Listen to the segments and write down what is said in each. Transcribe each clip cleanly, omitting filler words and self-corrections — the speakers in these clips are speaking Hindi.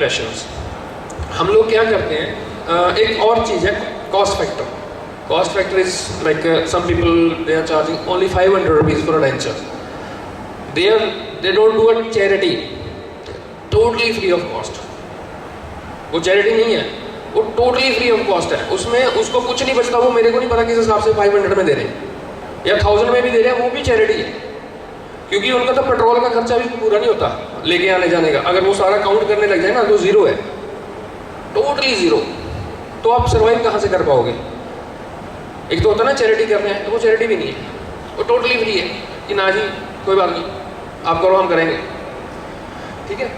इम्प्रेशंस। हम लोग क्या करते हैं, एक और चीज़ है cost factor. Cost factor is like some people they are charging only 500 rupees for a denture. They don't do a charity, totally free of cost. वो चैरिटी नहीं है, वो टोटली फ्री ऑफ कॉस्ट है। उसमें उसको कुछ नहीं बचता। वो मेरे को नहीं पता किस हिसाब से 500 में दे रहे हैं या 1000 में भी दे रहे हैं, वो भी चैरिटी है। क्योंकि उनका तो पेट्रोल का खर्चा भी पूरा नहीं होता लेके आने जाने का। अगर वो सारा काउंट करने लग जाए ना तो जीरो है, टोटली जीरो। तो आप सर्वाइव कहाँ से कर पाओगे? एक तो होता है ना चैरिटी कर रहे हैं, तो वो चैरिटी भी नहीं है, वो टोटली फ्री है कि ना जी कोई बात नहीं, आप करो हम करेंगे, ठीक है।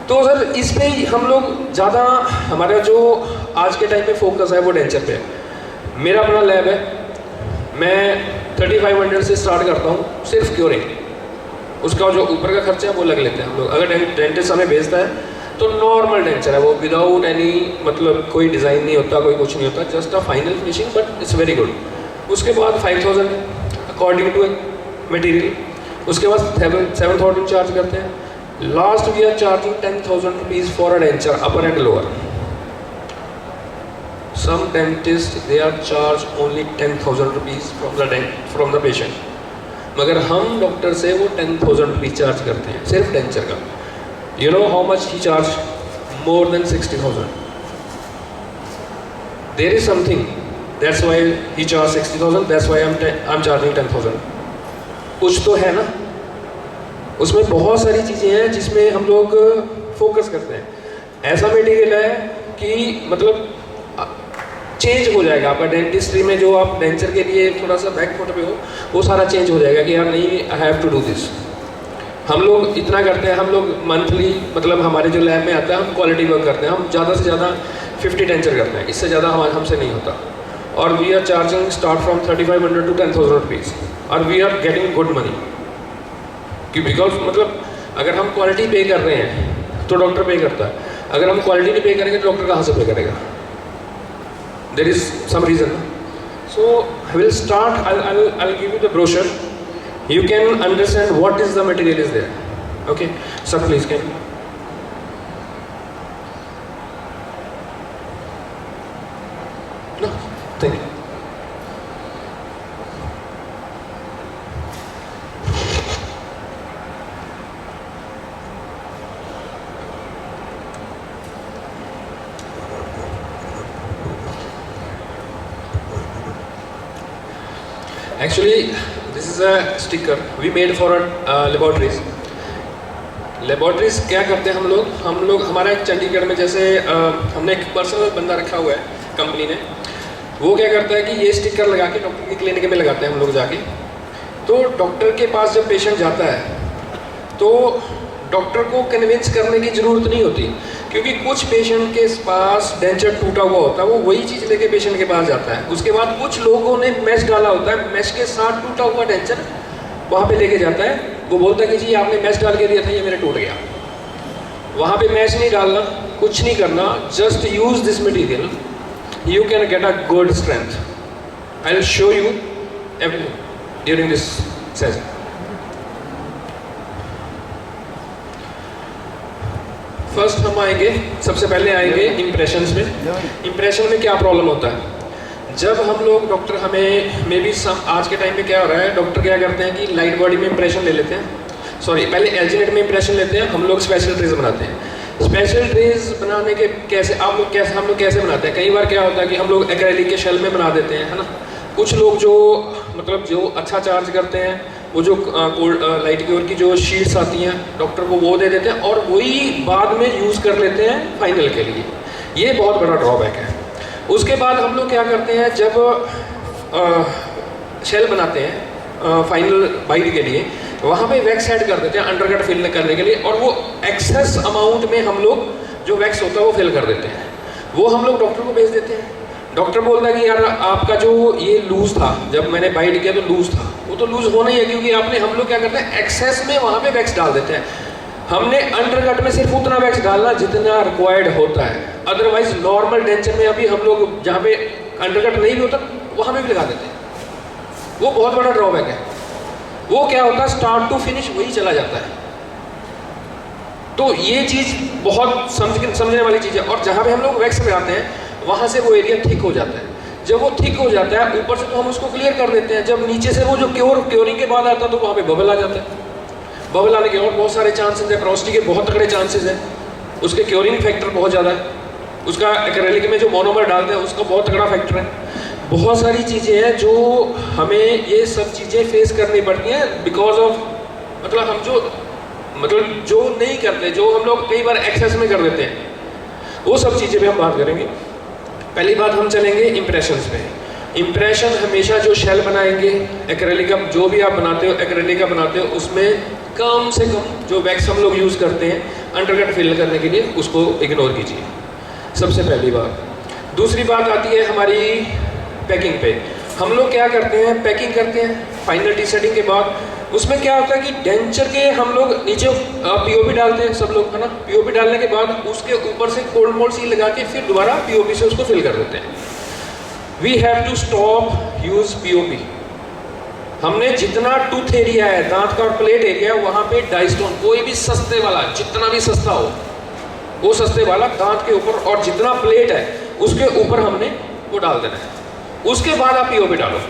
तो सर इस पे ही हम लोग ज़्यादा, हमारा जो आज के टाइम पे फोकस है वो डेंचर पे है। मेरा अपना लैब है, मैं 3500 से स्टार्ट करता हूँ सिर्फ क्योरिंग। उसका जो ऊपर का खर्चा है वो लग लेते हैं हम लोग। अगर डेंटिस्ट हमें भेजता है तो नॉर्मल डेंचर है वो, विदाउट एनी मतलब कोई डिज़ाइन नहीं होता, कोई कुछ नहीं होता, just a final finishing, but it's very good. उसके बाद 5000 अकॉर्डिंग टू मटेरियल। उसके बाद 7000 चार्ज करते हैं। Last we are charging 10,000 rupees for a denture, upper and lower. Some dentist they are charge only 10,000 rupees from the patient, मगर हम डॉक्टर से वो 10,000 रुपीज़ चार्ज करते हैं सिर्फ डेंचर का। You know how much he charged? More than 60,000. There is something. That's why he charged 60,000. That's why I'm charging 10,000. कुछ तो है ना, उसमें बहुत सारी चीज़ें हैं जिसमें हम लोग फोकस करते हैं। ऐसा मटेरियल है कि मतलब चेंज हो जाएगा आपका डेंटिस्ट्री में। जो आप डेंचर के लिए थोड़ा सा बैकफुट पे हो, वो सारा चेंज हो जाएगा कि यार नहीं, I have to do this. हम लोग इतना करते हैं, हम लोग मंथली मतलब हमारे जो लैब में आता है हम क्वालिटी वर्क करते हैं। हम ज़्यादा से ज़्यादा 50 डेंचर करते हैं, इससे ज़्यादा हमसे नहीं होता। और we are charging start from 3500 to 10,000 rupees, और we are getting good money. क्यों? बिकॉज मतलब अगर हम क्वालिटी पे कर रहे हैं तो डॉक्टर पे करता है, अगर हम क्वालिटी नहीं पे करेंगे तो डॉक्टर कहाँ से पे करेगा? There is some reason. So I will start, I will give you the brochure. You can understand what is the material is there. Okay, sir, please can. No, thank you. Actually, this is a sticker we made for laboratories. Laboratories क्या करते हैं हम लोग हमारा एक चंडीगढ़ में जैसे हमने एक पर्सनल बंदा रखा हुआ है कंपनी ने। वो क्या करता है कि ये स्टिकर लगा के डॉक्टर की क्लिनिक में लगाते हैं हम लोग जाके। तो डॉक्टर के पास जब पेशेंट जाता है तो डॉक्टर को कन्विंस करने की ज़रूरत नहीं होती, क्योंकि कुछ पेशेंट के पास डेंचर टूटा हुआ होता है, वो वही चीज़ लेके पेशेंट के पास जाता है। उसके बाद कुछ लोगों ने मैश डाला होता है, मैश के साथ टूटा हुआ डेंचर वहाँ पे लेके जाता है। वो बोलता है कि जी आपने मैश डाल के दिया था, ये मेरा टूट गया। वहाँ पे मैश नहीं डालना, कुछ नहीं करना, just use this material, you can get a good strength. I will show you everything during this session. First हम आएंगे, सबसे पहले आएंगे इम्प्रेशंस में। इम्प्रेशन में क्या प्रॉब्लम होता है? जब हम लोग डॉक्टर हमें मे बी आज के टाइम पे क्या हो रहा है, डॉक्टर क्या करते हैं कि लाइट बॉडी में इम्प्रेशन ले लेते हैं, पहले एल्जिनेट में इम्प्रेशन लेते हैं, हम लोग स्पेशल ट्रेज बनाते हैं। स्पेशल ट्रेज बनाने के हम लोग कैसे बनाते हैं? कई बार क्या होता है कि हम लोग एक्रेलिक के शेल में बना देते हैं, है ना। कुछ लोग जो मतलब जो अच्छा चार्ज करते हैं, वो जो लाइट क्योर की जो शीट्स आती हैं डॉक्टर को वो दे देते हैं और वही बाद में यूज़ कर लेते हैं फाइनल के लिए। ये बहुत बड़ा ड्रॉबैक है। उसके बाद हम लोग क्या करते हैं, जब शेल बनाते हैं फाइनल बाइट के लिए, वहाँ पे वैक्स ऐड कर देते हैं अंडरकट फिल करने के लिए, और वो एक्सेस अमाउंट में हम लोग जो वैक्स होता है वो फिल कर देते हैं। वो हम लोग डॉक्टर को भेज देते हैं। डॉक्टर बोलता है कि यार आपका जो ये लूज़ था, जब मैंने बाइट किया तो लूज़ था, वो तो लूज़ होना ही है, क्योंकि हम लोग क्या करते हैं एक्सेस में वहाँ पे वैक्स डाल देते हैं। हमने अंडरकट में सिर्फ उतना वैक्स डालना जितना रिक्वायर्ड होता है, अदरवाइज नॉर्मल डेंचर में अभी हम लोग जहाँ पे अंडरकट नहीं भी होता वहाँ पे भी लगा देते हैं। वो बहुत बड़ा ड्रॉबैक है। वो क्या होता है, स्टार्ट टू फिनिश वही चला जाता है। तो ये चीज़ बहुत समझने वाली चीज़ है। और जहाँ पे हम लोग वैक्स लगाते हैं वहाँ से वो एरिया थिक हो जाता है। जब वो थिक हो जाता है ऊपर से तो हम उसको क्लियर कर देते हैं, जब नीचे से वो जो क्योरिंग के बाद आता है तो वहाँ पे बबल आ जाता है। बबल आने के और बहुत सारे चांसेस है, पोरोसिटी के बहुत तगड़े चांसेस है, उसके क्योरिंग फैक्टर बहुत ज़्यादा है, उसका एक्रेलिक में जो मोनोमर डालते हैं उसका बहुत तगड़ा फैक्टर है। बहुत सारी चीज़ें हैं जो हमें ये सब चीज़ें फेस करनी पड़ती हैं बिकॉज ऑफ मतलब हम जो नहीं करते, जो हम लोग कई बार एक्सेस में कर देते हैं, वो सब चीज़ें भी हम बात करेंगे। पहली बात हम चलेंगे इम्प्रेशंस पे। इम्प्रेशन हमेशा जो शेल बनाएंगे एक्रेलिक का, जो भी आप बनाते हो एक्रेलिक का बनाते हो, उसमें कम से कम जो वैक्स हम लोग यूज़ करते हैं अंडरकट फिल करने के लिए उसको इग्नोर कीजिए, सबसे पहली बात। दूसरी बात आती है हमारी पैकिंग पे। हम लोग क्या करते हैं, पैकिंग करते हैं फाइनल टी सेटिंग के बाद, उसमें क्या होता है कि डेंचर के हम लोग नीचे पीओपी डालते हैं सब लोग, है ना। पीओपी डालने के बाद उसके ऊपर से कोल्ड मोल्ड सील लगा के फिर दोबारा पीओपी से उसको फिल कर देते हैं। We have to stop use POP. हमने जितना टूथ एरिया है, दांत का और प्लेट एरिया है, वहां पे डाइस्टोन, कोई भी सस्ते वाला, जितना भी सस्ता हो वो सस्ते वाला दांत के ऊपर, और जितना प्लेट है उसके ऊपर हमने वो डाल देना है। उसके बाद आप पीओपी डालो।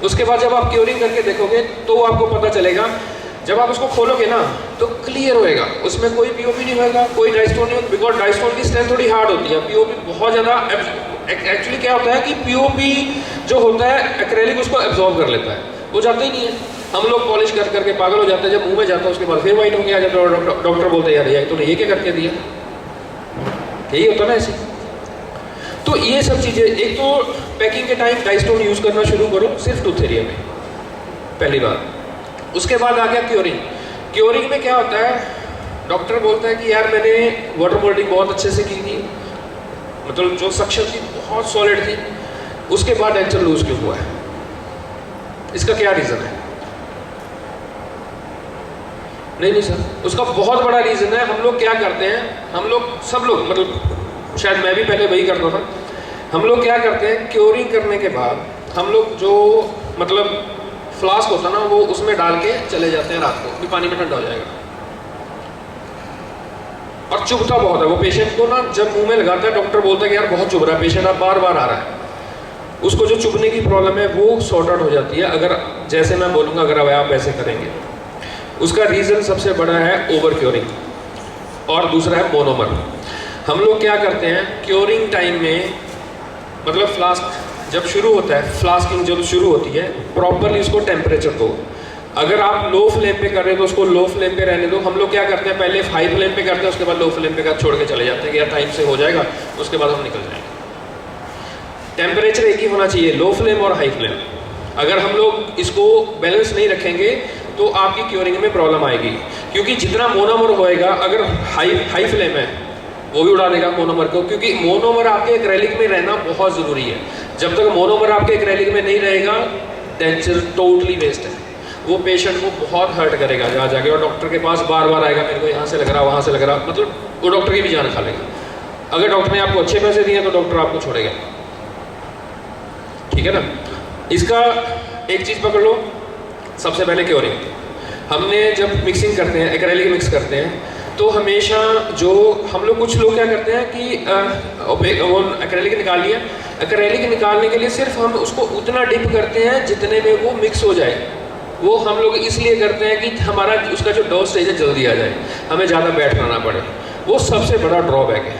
उसके बाद जब आप क्योरिंग करके देखोगे तो आपको पता चलेगा, जब आप उसको खोलोगे ना तो क्लियर होएगा, उसमें कोई पीओपी नहीं होएगा, कोई डाइस्टोन नहीं होगा, बिकॉज डाइस्टोन की स्ट्रेंथ थोड़ी हार्ड होती है, पीओपी बहुत ज़्यादा। एक्चुअली क्या होता है कि पीओपी जो होता है एक्रेलिक उसको एब्जॉर्ब कर लेता है, वो जाता ही नहीं है। हम लोग पॉलिश कर करके पागल हो जाते हैं, जब मुंह में जाता है उसके बाद फिर वाइट हो गया, जब डॉक्टर बोलते हैं यार ये तूने ये क्या करके दिया, यही होता ना ऐसे। तो ये सब चीज़ें, एक तो पैकिंग के टाइम डाइस्टोन यूज़ करना शुरू करो सिर्फ टूथ एरिया में, पहली बात। उसके बाद आ गया क्योरिंग। क्योरिंग में क्या होता है, डॉक्टर बोलता है कि यार मैंने वाटर मोल्डिंग बहुत अच्छे से की थी, मतलब जो सक्शन थी बहुत सॉलिड थी, उसके बाद डेंचर लूज क्यों हुआ है, इसका क्या रीज़न है? नहीं सर, उसका बहुत बड़ा रीज़न है। हम लोग क्या करते हैं, हम लोग सब लोग, मतलब शायद मैं भी पहले वही करता था, हम लोग क्या करते हैं क्योरिंग करने के बाद हम लोग जो मतलब फ्लास्क होता ना वो उसमें डाल के चले जाते हैं रात को कि पानी में ठंडा हो जाएगा, और चुभता बहुत है वो पेशेंट को ना। जब मुंह में लगाता है डॉक्टर बोलता है कि यार बहुत चुभ रहा है, पेशेंट अब बार बार आ रहा है, उसको जो चुभने की प्रॉब्लम है वो सॉर्ट आउट हो जाती है अगर जैसे मैं बोलूँगा अगर आप ऐसे करेंगे। उसका रीज़न सबसे बड़ा है ओवर क्योरिंग और दूसरा है मोनोमर। हम लोग क्या करते हैं क्योरिंग टाइम में, मतलब फ्लास्क जब शुरू होता है, फ्लास्किंग जब शुरू होती है प्रॉपरली उसको टेम्परेचर दो। अगर आप लो फ्लेम पे कर रहे हो तो उसको लो फ्लेम पे रहने दो। हम लोग क्या करते हैं पहले हाई फ्लेम पे करते हैं, उसके बाद लो फ्लेम पे छोड़ के चले जाते हैं कि यार टाइम से हो जाएगा, उसके बाद हम निकल जाएंगे। टेम्परेचर एक ही होना चाहिए, लो फ्लेम और हाई फ्लेम। अगर हम लोग इसको बैलेंस नहीं रखेंगे तो आपकी क्योरिंग में प्रॉब्लम आएगी, क्योंकि जितना मोनोमर होएगा, अगर हाई फ्लेम है वो भी उड़ा देगा मोनोमर को, क्योंकि मोनोमर आपके एक्रेलिक में रहना बहुत ज़रूरी है। जब तक मोनोमर आपके एक्रेलिक में नहीं रहेगा डेंचर टोटली वेस्ट है। वो पेशेंट को बहुत हर्ट करेगा जहाँ जाके, और डॉक्टर के पास बार बार आएगा, मेरे को यहाँ से लग रहा वहाँ से लग रहा, मतलब वो डॉक्टर की भी जान खा लेगा। अगर डॉक्टर ने आपको अच्छे पैसे दिए तो डॉक्टर आपको छोड़ेगा, ठीक है ना। इसका एक चीज़ पकड़ लो, सबसे पहले क्योरिंग। हमने जब मिक्सिंग करते हैं, एक्रेलिक मिक्स करते हैं, तो हमेशा जो हम लोग, कुछ लोग क्या करते हैं कि वो एक्रेलिक निकाल लिया, एक्रेलिक निकालने के लिए सिर्फ हम उसको उतना डिप करते हैं जितने में वो मिक्स हो जाए। वो हम लोग इसलिए करते हैं कि हमारा उसका जो डो स्टेज है जल्दी आ जाए, हमें ज़्यादा बैठना ना पड़े। वो सबसे बड़ा ड्रॉबैक है।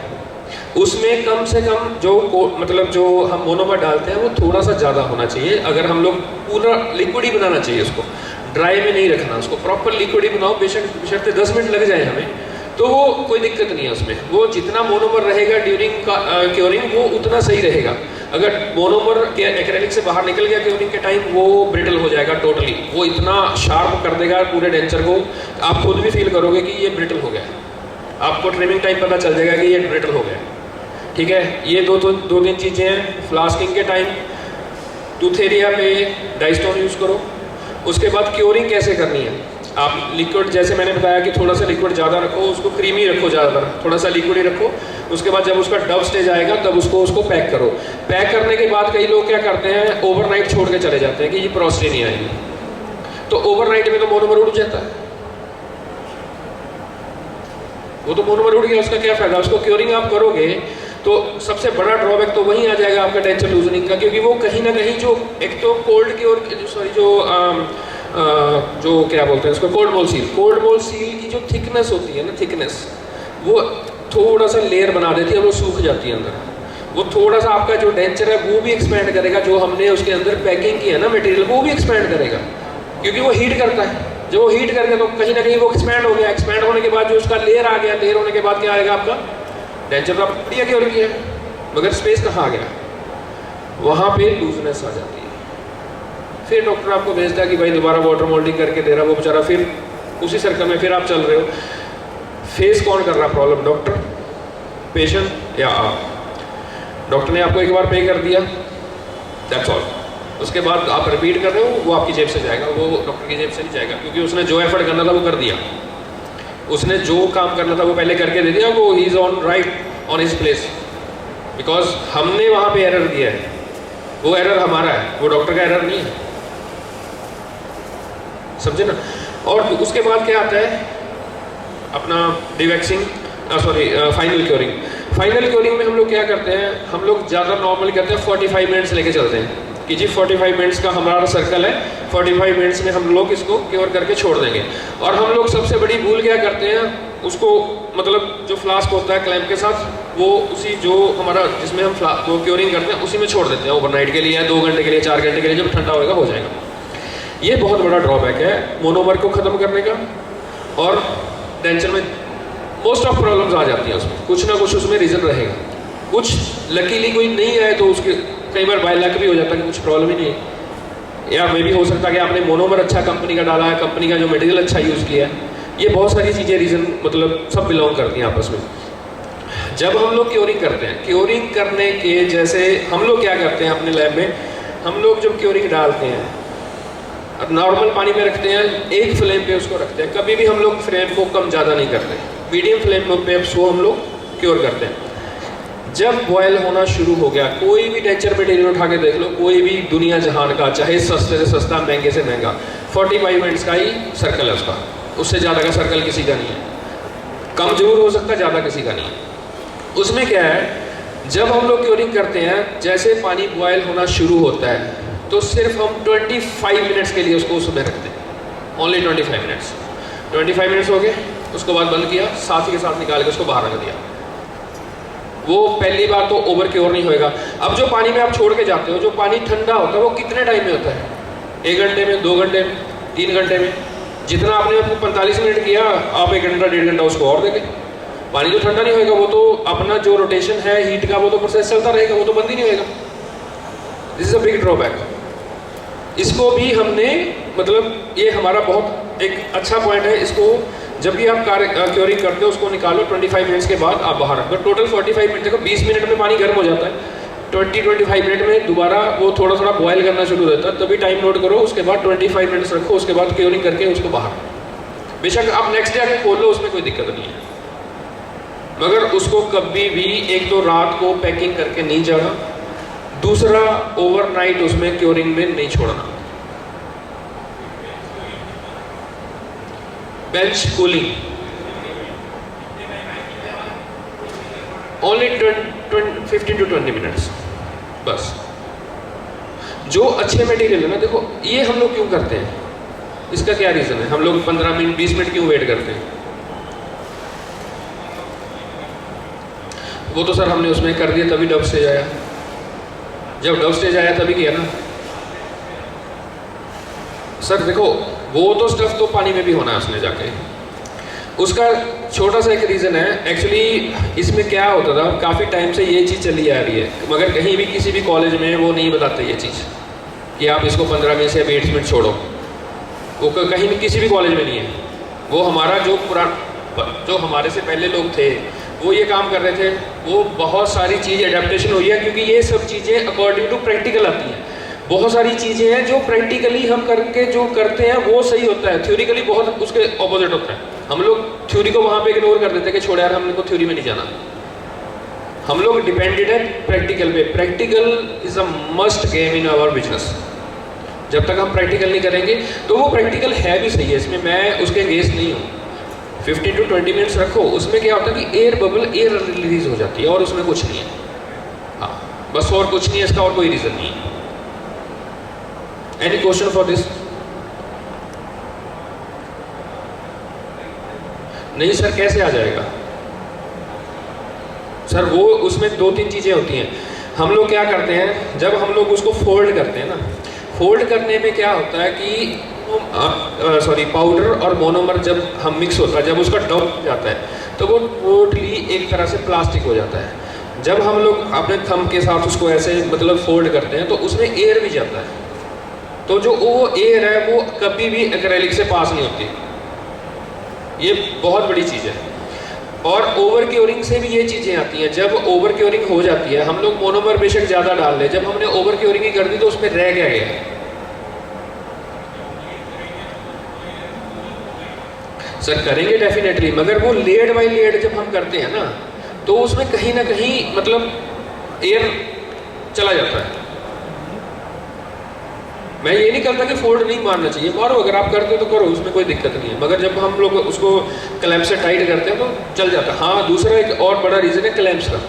उसमें कम से कम जो मतलब जो हम मोनोमर डालते हैं वो थोड़ा सा ज़्यादा होना चाहिए। अगर हम लोग पूरा लिक्विड ही बनाना चाहिए, उसको ड्राई में नहीं रखना, उसको प्रॉपर लिक्विड ही बनाओ। बेशक 10 मिनट लग जाए हमें, तो वो कोई दिक्कत नहीं है उसमें। वो जितना मोनोमर रहेगा ड्यूरिंग क्योरिंग वो उतना सही रहेगा। अगर मोनोमर के एक्रेलिक से बाहर निकल गया क्योरिंग के टाइम, वो ब्रिटल हो जाएगा टोटली। वो इतना शार्प कर देगा पूरे डेंचर को, आप खुद भी फील करोगे कि ये ब्रिटल हो गया। आपको ट्रिमिंग टाइम पता चल जाएगा कि ये ब्रिटल हो गया, ठीक है। ये दो तीन चीज़ें हैं। फ्लास्किंग के टाइम टूथ एरिया पे डाइस्टोन यूज़ करो। उसके बाद क्योरिंग कैसे करनी है, आप लिक्विड, जैसे मैंने बताया कि थोड़ा सा लिक्विड ज़्यादा रखो, उसको क्रीमी रखो, ज़्यादातर थोड़ा सा लिक्विड ही रखो। उसके बाद जब उसका डब स्टेज आएगा तब उसको पैक करो। पैक करने के बाद कई लोग क्या करते हैं ओवरनाइट छोड़ के चले जाते हैं कि ये पोरोसिटी नहीं आएगी, तो ओवरनाइट में तो मोनोमर उड़ जाता है। वो तो मोनोमर उड़ गया, उसका क्या फायदा। उसको क्योरिंग आप करोगे तो सबसे बड़ा ड्रॉबैक तो वहीं आ जाएगा आपका डेंचर लूजनिंग का, क्योंकि वो कहीं ना कहीं जो एक तो कोल्ड की और सॉरी जो क्या बोलते हैं उसको, कोल्ड मोल सील की जो थिकनेस होती है ना, थिकनेस वो थोड़ा सा लेयर बना देती है, वो सूख जाती है अंदर। वो थोड़ा सा आपका जो डेंचर है वो भी एक्सपैंड करेगा, जो हमने उसके अंदर पैकिंग की है ना मटेरियल, वो भी एक्सपैंड करेगा, क्योंकि वो हीट करता है। जब वो हीट करके तो कहीं ना कहीं वो एक्सपैंड हो गया। एक्सपैंड होने के बाद जो उसका लेयर आ गया, लेयर होने के बाद क्या आएगा आपका डेंचर तो बढ़िया क्योर किया, मगर स्पेस कहाँ आ गया, वहाँ पे लूजनेस आ जाती है। फिर डॉक्टर आपको भेजता है कि भाई दोबारा वाटर मोल्डिंग करके दे रहा, वो बेचारा फिर उसी सर्कल में फिर आप चल रहे हो। फेस कौन कर रहा प्रॉब्लम, डॉक्टर, पेशेंट या आप? डॉक्टर ने आपको एक बार पे कर दिया, दैट्स ऑल। उसके बाद आप रिपीट कर रहे हो, वो आपकी जेब से जाएगा, वो डॉक्टर की जेब से नहीं जाएगा, क्योंकि उसने जो एफर्ट करना था वो कर दिया, उसने जो काम करना था वो पहले करके दे दिया, वो he is on right on his place, because हमने वहाँ पे एरर दिया है, वो एरर हमारा है, वो डॉक्टर का एरर नहीं है, समझे ना। और उसके बाद क्या आता है अपना dewaxing, sorry final curing. Final curing में हम लोग क्या करते हैं, हम लोग ज़्यादा नॉर्मली करते हैं 45 मिनट्स लेके चलते हैं कि जी 45 मिनट्स का हमारा सर्कल है, 45 मिनट्स में हम लोग इसको क्योर करके छोड़ देंगे। और हम लोग सबसे बड़ी भूल क्या करते हैं, उसको मतलब जो फ्लास्क होता है क्लैंप के साथ, वो उसी जो हमारा जिसमें हम वो क्योरिंग करते हैं उसी में छोड़ देते हैं ओवरनाइट के लिए, या 2 घंटे के लिए, 4 घंटे के लिए, जब ठंडा होएगा हो जाएगा। ये बहुत बड़ा ड्रॉबैक है मोनोमर को ख़त्म करने का। और डेंचर में मोस्ट ऑफ प्रॉब्लम्स आ जाती हैं, उसमें कुछ ना कुछ उसमें रीज़न रहेगा। कुछ लकीली कोई नहीं आए तो उसके कई बार बाय लक भी हो जाता है कि कुछ प्रॉब्लम ही नहीं है, या मे भी हो सकता है कि आपने मोनोमर अच्छा कंपनी का डाला है, कंपनी का जो मटेरियल अच्छा यूज़ किया है। ये बहुत सारी चीज़ें रीज़न मतलब सब बिलोंग करती हैं आपस में। जब हम लोग क्योरिंग करते हैं, क्योरिंग करने के जैसे हम लोग क्या करते हैं अपने लैब में, हम लोग जब क्योरिंग डालते हैं अब नॉर्मल पानी में रखते हैं, एक फ्लेम पे उसको रखते हैं, कभी भी हम लोग फ्लेम को कम ज़्यादा नहीं करते, मीडियम फ्लेम पे उसको हम लोग क्योर करते हैं। जब बॉयल होना शुरू हो गया, कोई भी डेंचर मटेरियल उठा के देख लो, कोई भी दुनिया जहान का, चाहे सस्ते से सस्ता महंगे से महंगा, 45 मिनट्स का ही सर्कल है उसका, उससे ज़्यादा का सर्कल किसी का नहीं है। कम जरूर हो सकता है, ज़्यादा किसी का नहीं है। उसमें क्या है, जब हम लोग क्योरिंग करते हैं, जैसे पानी बॉयल होना शुरू होता है तो सिर्फ हम 25 मिनट्स के लिए उसको उसमें रखते हैं, ओनली 25 मिनट्स। 25 मिनट्स हो गए, उसको बाद बंद किया, साथ ही के साथ निकाल के उसको बाहर रख दिया। वो पहली बार तो ओवर क्योर नहीं होएगा। अब जो पानी में आप छोड़ के जाते हो, जो पानी ठंडा होता है वो कितने टाइम में होता है, 1 घंटे में, 2 घंटे में, 3 घंटे में। जितना आपने 45 मिनट किया, आप 1 घंटा 1.5 घंटा उसको और देंगे, पानी तो ठंडा नहीं होएगा, वो तो अपना जो रोटेशन है हीट का वो तो प्रोसेस चलता रहेगा, वो तो बंद ही नहीं होएगा। This is a big drawback. इसको भी हमने मतलब ये हमारा बहुत एक अच्छा पॉइंट है, इसको जब भी आप क्योरिंग करते हो उसको निकालो, 25 मिनट्स के बाद आप बाहर रखो। टोटल 45 मिनट, देखो 20 मिनट में पानी गर्म हो जाता है, 20-25 मिनट में दोबारा वो थोड़ा थोड़ा बॉयल करना शुरू होता है, तभी टाइम नोट करो। उसके बाद 25 मिनट्स रखो, उसके बाद क्योरिंग करके उसको बाहर। बेशक आप नेक्स्ट डे आके खोल लो, उसमें कोई दिक्कत नहीं है, मगर उसको कभी भी एक तो रात को पैकिंग करके नहीं जाना, दूसरा ओवरनाइट उसमें क्योरिंग में नहीं छोड़ना। Bench cooling only 15 to 20 minutes बस। जो अच्छे मटेरियल है ना, देखो ये हम लोग क्यों करते हैं, इसका क्या रीज़न है, हम लोग 15 मिनट 20 मिनट क्यों वेट करते हैं। वो तो सर हमने उसमें कर दिया तभी डब स्टेज आया, जब डब स्टेज आया तभी किया ना सर। देखो वो तो स्टफ तो पानी में भी होना है उसने जाके, उसका छोटा सा एक रीज़न है। एक्चुअली इसमें क्या होता था, काफ़ी टाइम से ये चीज़ चली आ रही है, मगर कहीं भी किसी भी कॉलेज में वो नहीं बताते ये चीज़ कि आप इसको 15 मिनट से 20 मिनट छोड़ो, वो कहीं भी किसी भी कॉलेज में नहीं है। वो हमारा जो हमारे से पहले लोग थे वो ये काम कर रहे थे, वो बहुत सारी चीज़ एडेप्टेशन हुई है, क्योंकि ये सब चीज़ें अकॉर्डिंग टू प्रैक्टिकल आती हैं। बहुत सारी चीज़ें हैं जो प्रैक्टिकली हम करके जो करते हैं वो सही होता है, थ्योरिकली बहुत उसके ऑपोजिट होता है। हम लोग थ्योरी को वहाँ पे इग्नोर कर देते हैं कि छोड़ यार हमने को थ्योरी में नहीं जाना। हम लोग डिपेंडेड है प्रैक्टिकल पे। Practical is a must game in our business. जब तक हम प्रैक्टिकल नहीं करेंगे तो वो प्रैक्टिकल है भी सही है, इसमें मैं उसके अगेंस्ट नहीं हूँ, 15 to 20 मिनट्स रखो, उसमें क्या होता है कि एयर बबल एयर रिलीज हो जाती है और उसमें कुछ नहीं है। हाँ, बस और कुछ नहीं है इसका, और कोई रीजन नहीं है। Any question for this? नहीं सर, कैसे आ जाएगा सर? वो उसमें 2-3 चीजें होती हैं। हम लोग क्या करते हैं, जब हम लोग उसको फोल्ड करते हैं ना, फोल्ड करने में क्या होता है कि पाउडर और मोनोमर जब हम मिक्स होता है, जब उसका डॉ जाता है तो वो टोटली एक तरह से प्लास्टिक हो जाता है। जब हम लोग अपने थंब के साथ उसको ऐसे मतलब फोल्ड करते हैं तो उसमें एयर भी जाता है, तो जो वो एयर है वो कभी भी एक्रेलिक से पास नहीं होती। ये बहुत बड़ी चीज़ है। और ओवर क्योरिंग से भी ये चीज़ें आती हैं। जब ओवर क्योरिंग हो जाती है, हम लोग मोनोमर बेशक ज़्यादा डाल लें, जब हमने ओवर क्योरिंग ही कर दी तो उसमें रह क्या गया? सर करेंगे डेफिनेटली, मगर वो लेयर बाय लेयर जब हम करते हैं ना तो उसमें कहीं ना कहीं मतलब एयर चला जाता है। मैं ये नहीं करता कि फोल्ड नहीं मारना चाहिए, मारो, अगर आप करते हो तो करो, उसमें कोई दिक्कत नहीं है। मगर जब हम लोग उसको क्लैंप से टाइट करते हैं तो चल जाता है। हाँ, दूसरा एक और बड़ा रीज़न है क्लैंप्स का।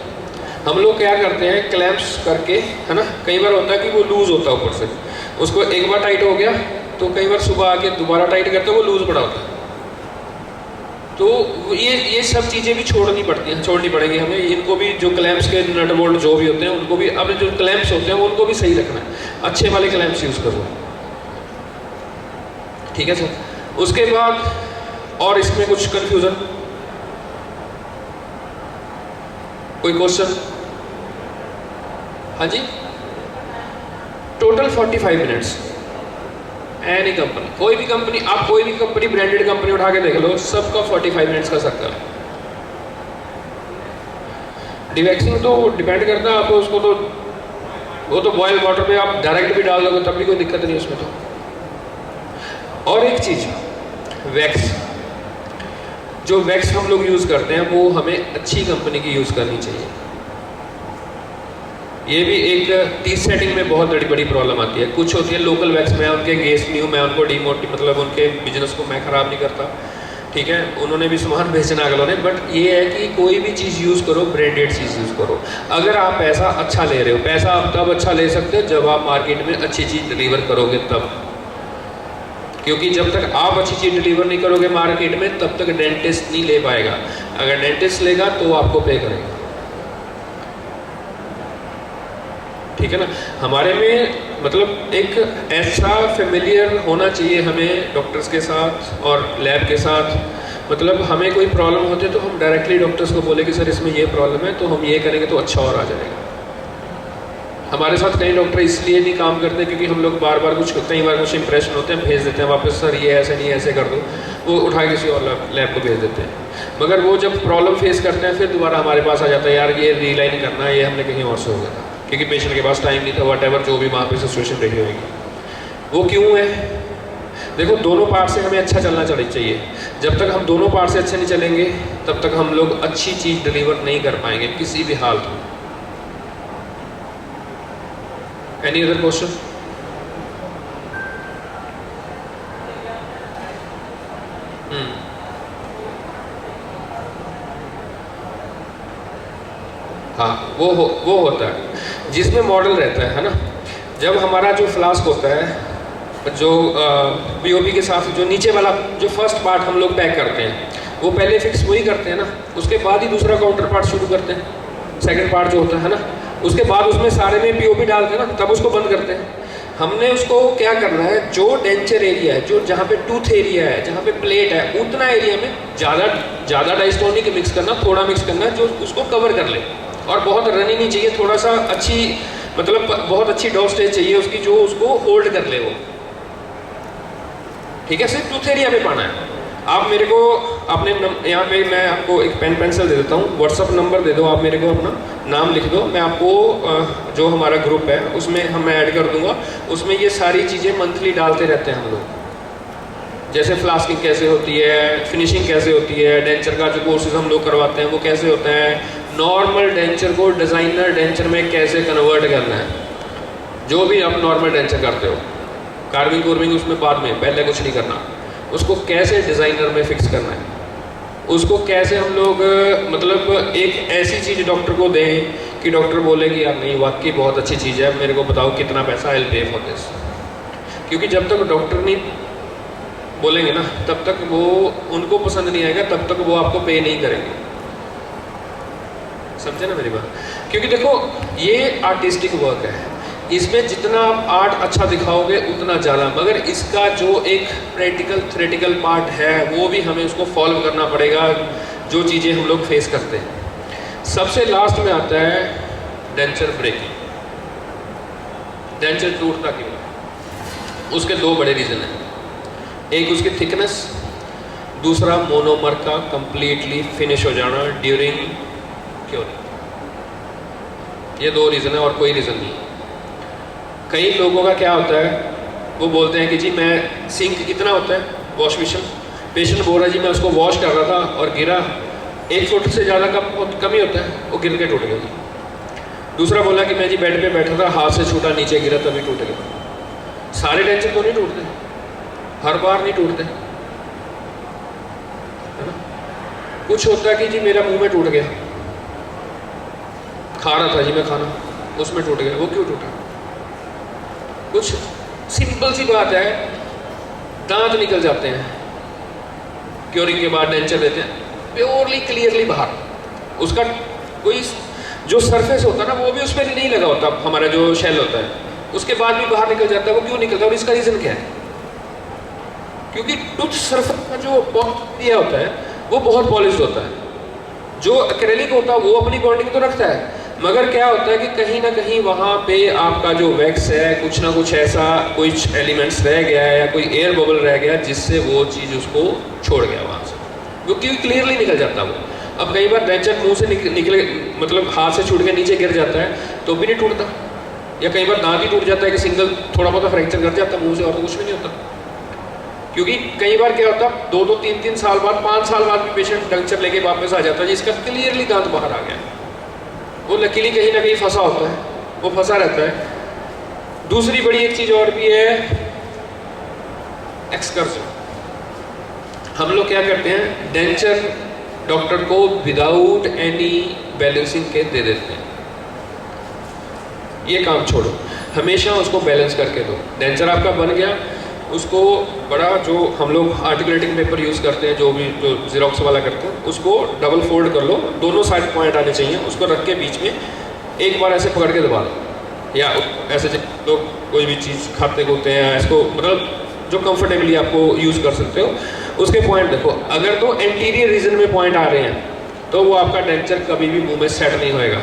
हम लोग क्या करते हैं, क्लैंप्स करके, है ना, कई बार होता है कि वो लूज़ होता है ऊपर से, उसको एक बार टाइट हो गया तो कई बार सुबह आके दोबारा टाइट करते हैं, वो लूज़ पड़ा होता है। तो ये सब चीज़ें भी छोड़नी पड़ेंगी हमें। इनको भी, जो क्लैंप्स के नट बोल्ट जो भी होते हैं उनको भी, अब जो क्लैंप्स होते हैं वो उनको भी सही रखना है, अच्छे वाले क्लैंप्स यूज़ करो, ठीक है सर। उसके बाद और इसमें कुछ कंफ्यूजन, कोई क्वेश्चन? हाँ जी, टोटल 45 मिनट्स। एनी कंपनी, कोई भी कंपनी, आप कोई भी कंपनी, ब्रांडेड कंपनी उठा के देख लो, सबका 45 मिनट्स का सर्कल है। डिवैक्सिंग तो डिपेंड करता है आपको, उसको तो वो तो बॉयल वाटर पे आप डायरेक्ट भी डाल दोगे तब भी कोई दिक्कत नहीं उसमें तो। और एक चीज, वैक्स, जो वैक्स हम लोग यूज करते हैं वो हमें अच्छी कंपनी की यूज करनी चाहिए। ये भी एक 30 सेटिंग में बहुत बड़ी प्रॉब्लम आती है। कुछ होती है लोकल वैक्स, मैं उनके गेस्ट नहीं हूँ, मैं उनको मतलब उनके बिजनेस को मैं ख़राब नहीं करता, ठीक है, उन्होंने भी सामान बेचना अगलों ने, बट ये है कि कोई भी चीज़ यूज़ करो, ब्रांडेड चीज़ यूज़ करो। अगर आप पैसा अच्छा ले रहे हो, पैसा आप तब अच्छा ले सकते हो जब आप मार्केट में अच्छी चीज़ डिलीवर करोगे तब, क्योंकि जब तक आप अच्छी चीज़ डिलीवर नहीं करोगे मार्केट में तब तक डेंटिस्ट नहीं ले पाएगा। अगर डेंटिस्ट लेगा तो आपको पे करेगा, ठीक है ना। हमारे में मतलब एक ऐसा फेमिलियर होना चाहिए हमें डॉक्टर्स के साथ और लैब के साथ। मतलब हमें कोई प्रॉब्लम होती है तो हम डायरेक्टली डॉक्टर्स को बोले कि सर इसमें ये प्रॉब्लम है, तो हम ये करेंगे तो अच्छा और आ जाएगा। हमारे साथ कई डॉक्टर इसलिए नहीं काम करते क्योंकि हम लोग कई बार कुछ इंप्रेशन होते हैं, भेज देते हैं वापस, सर ये ऐसे नहीं ऐसे कर दो, वो उठा किसी और लैब को भेज देते हैं। मगर वो जब प्रॉब्लम फेस करते हैं फिर दोबारा हमारे पास आ जाता है, यार ये रीलाइन करना है, ये हमने कहीं और से हो गया था, क्योंकि पेशेंट के पास टाइम नहीं था, वट जो भी वहाँ पे सिचुएशन रही होगी। वो क्यों है? देखो, दोनों पार्ट से हमें अच्छा चलना चाहिए। जब तक हम दोनों पार्ट से अच्छे नहीं चलेंगे तब तक हम लोग अच्छी चीज़ डिलीवर नहीं कर पाएंगे किसी भी हालत में। Any other question? हाँ, वो होता है जिसमें मॉडल रहता है ना। जब हमारा जो फ्लास्क होता है, जो पीओपी के साथ जो नीचे वाला जो फर्स्ट पार्ट हम लोग पैक करते हैं, वो पहले फिक्स वही करते हैं ना, उसके बाद ही दूसरा काउंटर पार्ट शुरू करते हैं, सेकंड पार्ट जो होता है ना, उसके बाद उसमें सारे में पीओपी डालते हैं ना, तब उसको बंद करते हैं। हमने उसको क्या करना है, जो डेंचर एरिया है, जो जहाँ पे टूथ एरिया है, जहाँ पे प्लेट है, उतना एरिया में ज़्यादा डाइस्टोनिक मिक्स करना, थोड़ा मिक्स करना जो उसको कवर कर ले। और बहुत रनी नहीं चाहिए, थोड़ा सा अच्छी मतलब बहुत अच्छी डॉ स्टेज चाहिए उसकी, जो उसको होल्ड कर ले वो, ठीक है। सिर्फ टूथ एरिया पे पाना है। आप मेरे को अपने यहाँ पे मैं आपको एक पेन पेंसिल दे देता हूँ, व्हाट्सअप नंबर दे दो, आप मेरे को अपना नाम लिख दो, मैं आपको जो हमारा ग्रुप है उसमें मैं ऐड कर दूंगा। उसमें ये सारी चीज़ें मंथली डालते रहते हैं हम लोग, जैसे फ्लास्किंग कैसे होती है, फिनिशिंग कैसे होती है, डेंचर का जो कोर्सेज हम लोग करवाते हैं वो कैसे होता है, नॉर्मल डेंचर को डिज़ाइनर डेंचर में कैसे कन्वर्ट करना है, जो भी आप नॉर्मल डेंचर करते हो, कार्विंग उसमें बाद में, पहले कुछ नहीं करना, उसको कैसे डिज़ाइनर में फिक्स करना है, उसको कैसे हम लोग मतलब एक ऐसी चीज़ डॉक्टर को दें कि डॉक्टर बोले कि यार नहीं वाकई बहुत अच्छी चीज़ है, मेरे को बताओ कितना पैसा I will pay for this. क्योंकि जब तक डॉक्टर नहीं बोलेंगे ना तब तक वो उनको पसंद नहीं आएगा, तब तक वो आपको पे नहीं करेंगे। समझे ना मेरी बात? क्योंकि देखो ये आर्टिस्टिक वर्क है, इसमें जितना आप आर्ट अच्छा दिखाओगे उतना ज़्यादा, मगर इसका जो एक प्रैक्टिकल थ्योरेटिकल पार्ट है वो भी हमें उसको फॉलो करना पड़ेगा, जो चीज़ें हम लोग फेस करते हैं। सबसे लास्ट में आता है डेंचर ब्रेकिंग, डेंचर टूटना क्यों। उसके दो बड़े रीज़न हैं, एक उसकी थिकनेस, दूसरा मोनोमर का कंप्लीटली फिनिश हो जाना ड्यूरिंग क्योरिंग। ये दो रीज़न है और कोई रीज़न नहीं। कई लोगों का क्या होता है, वो बोलते हैं कि जी मैं सिंक इतना होता है वॉश बेसिन, पेशेंट बोल रहा है जी मैं उसको वॉश कर रहा था और गिरा, 1 फुट से ज़्यादा कम ही होता है, वो गिर के टूट गया जी। दूसरा बोला कि मैं जी बेड पे बैठा था, हाथ से छूटा, नीचे गिरा तभी टूट गया। सारे टेंशन तो नहीं टूटते, हर बार नहीं टूटते, है ना। कुछ होता है कि जी मेरा मुंह में टूट गया, खा रहा था जी मैं खाना, उसमें टूट गया, वो क्यों टूटा। कुछ सिंपल सी बात है, दांत निकल जाते हैं क्योरिंग के बाद, डेंचर देते हैं प्योरली क्लियरली बाहर, उसका कोई जो सरफेस होता है ना वो भी उस पर नहीं लगा होता, हमारा जो शेल होता है उसके बाद भी बाहर निकल जाता है। वो क्यों निकलता है और इसका रीज़न क्या है? क्योंकि टूथ सरफेस का जो दिया होता है वो बहुत पॉलिश होता है, जो एक्रेलिक होता है वो अपनी बॉन्डिंग तो रखता है, मगर क्या होता है कि कहीं ना कहीं वहाँ पे आपका जो वैक्स है कुछ ना कुछ ऐसा कुछ एलिमेंट्स रह गया है या कोई एयर बबल रह गया जिससे वो चीज़ उसको छोड़ गया वहाँ से, वो क्यों क्लियरली निकल जाता वो। अब कई बार डेंचर मुंह से निकले मतलब हाथ से छूट के नीचे गिर जाता है तो भी नहीं टूटता, या कई बार दांत ही टूट जाता है कि सिंगल थोड़ा बहुत फ्रैक्चर कर जाता है मुंह से और तो कुछ भी नहीं होता। क्योंकि कई बार क्या होता है 2-2, 3-3 साल बाद, 5 साल बाद भी पेशेंट डेंचर लेके वापस आ जाता है जिसका क्लियरली दांत बाहर आ गया, वो लकीली कहीं ना कहीं फंसा होता है, वो फंसा रहता है। दूसरी बड़ी एक चीज़ और भी है, एक्सकर्जन। हम लोग क्या करते हैं, डेंचर डॉक्टर को विदाउट एनी बैलेंसिंग के दे देते हैं, ये काम छोड़ो, हमेशा उसको बैलेंस करके दो। डेंचर आपका बन गया, उसको बड़ा जो हम लोग आर्टिकुलेटिंग पेपर यूज़ करते हैं, जो भी जो जीरोक्स वाला करते हैं, उसको डबल फोल्ड कर लो, दोनों साइड पॉइंट आने चाहिए, उसको रख के बीच में एक बार ऐसे पकड़ के दबा लो, या ऐसे लोग कोई भी चीज़ खाते होते हैं इसको मतलब जो कंफर्टेबली आपको यूज़ कर सकते हो, उसके पॉइंट देखो। अगर तो एंटीरियर रीजन में पॉइंट आ रहे हैं तो वो आपका डेंचर कभी भी मुंह में सेट नहीं होएगा।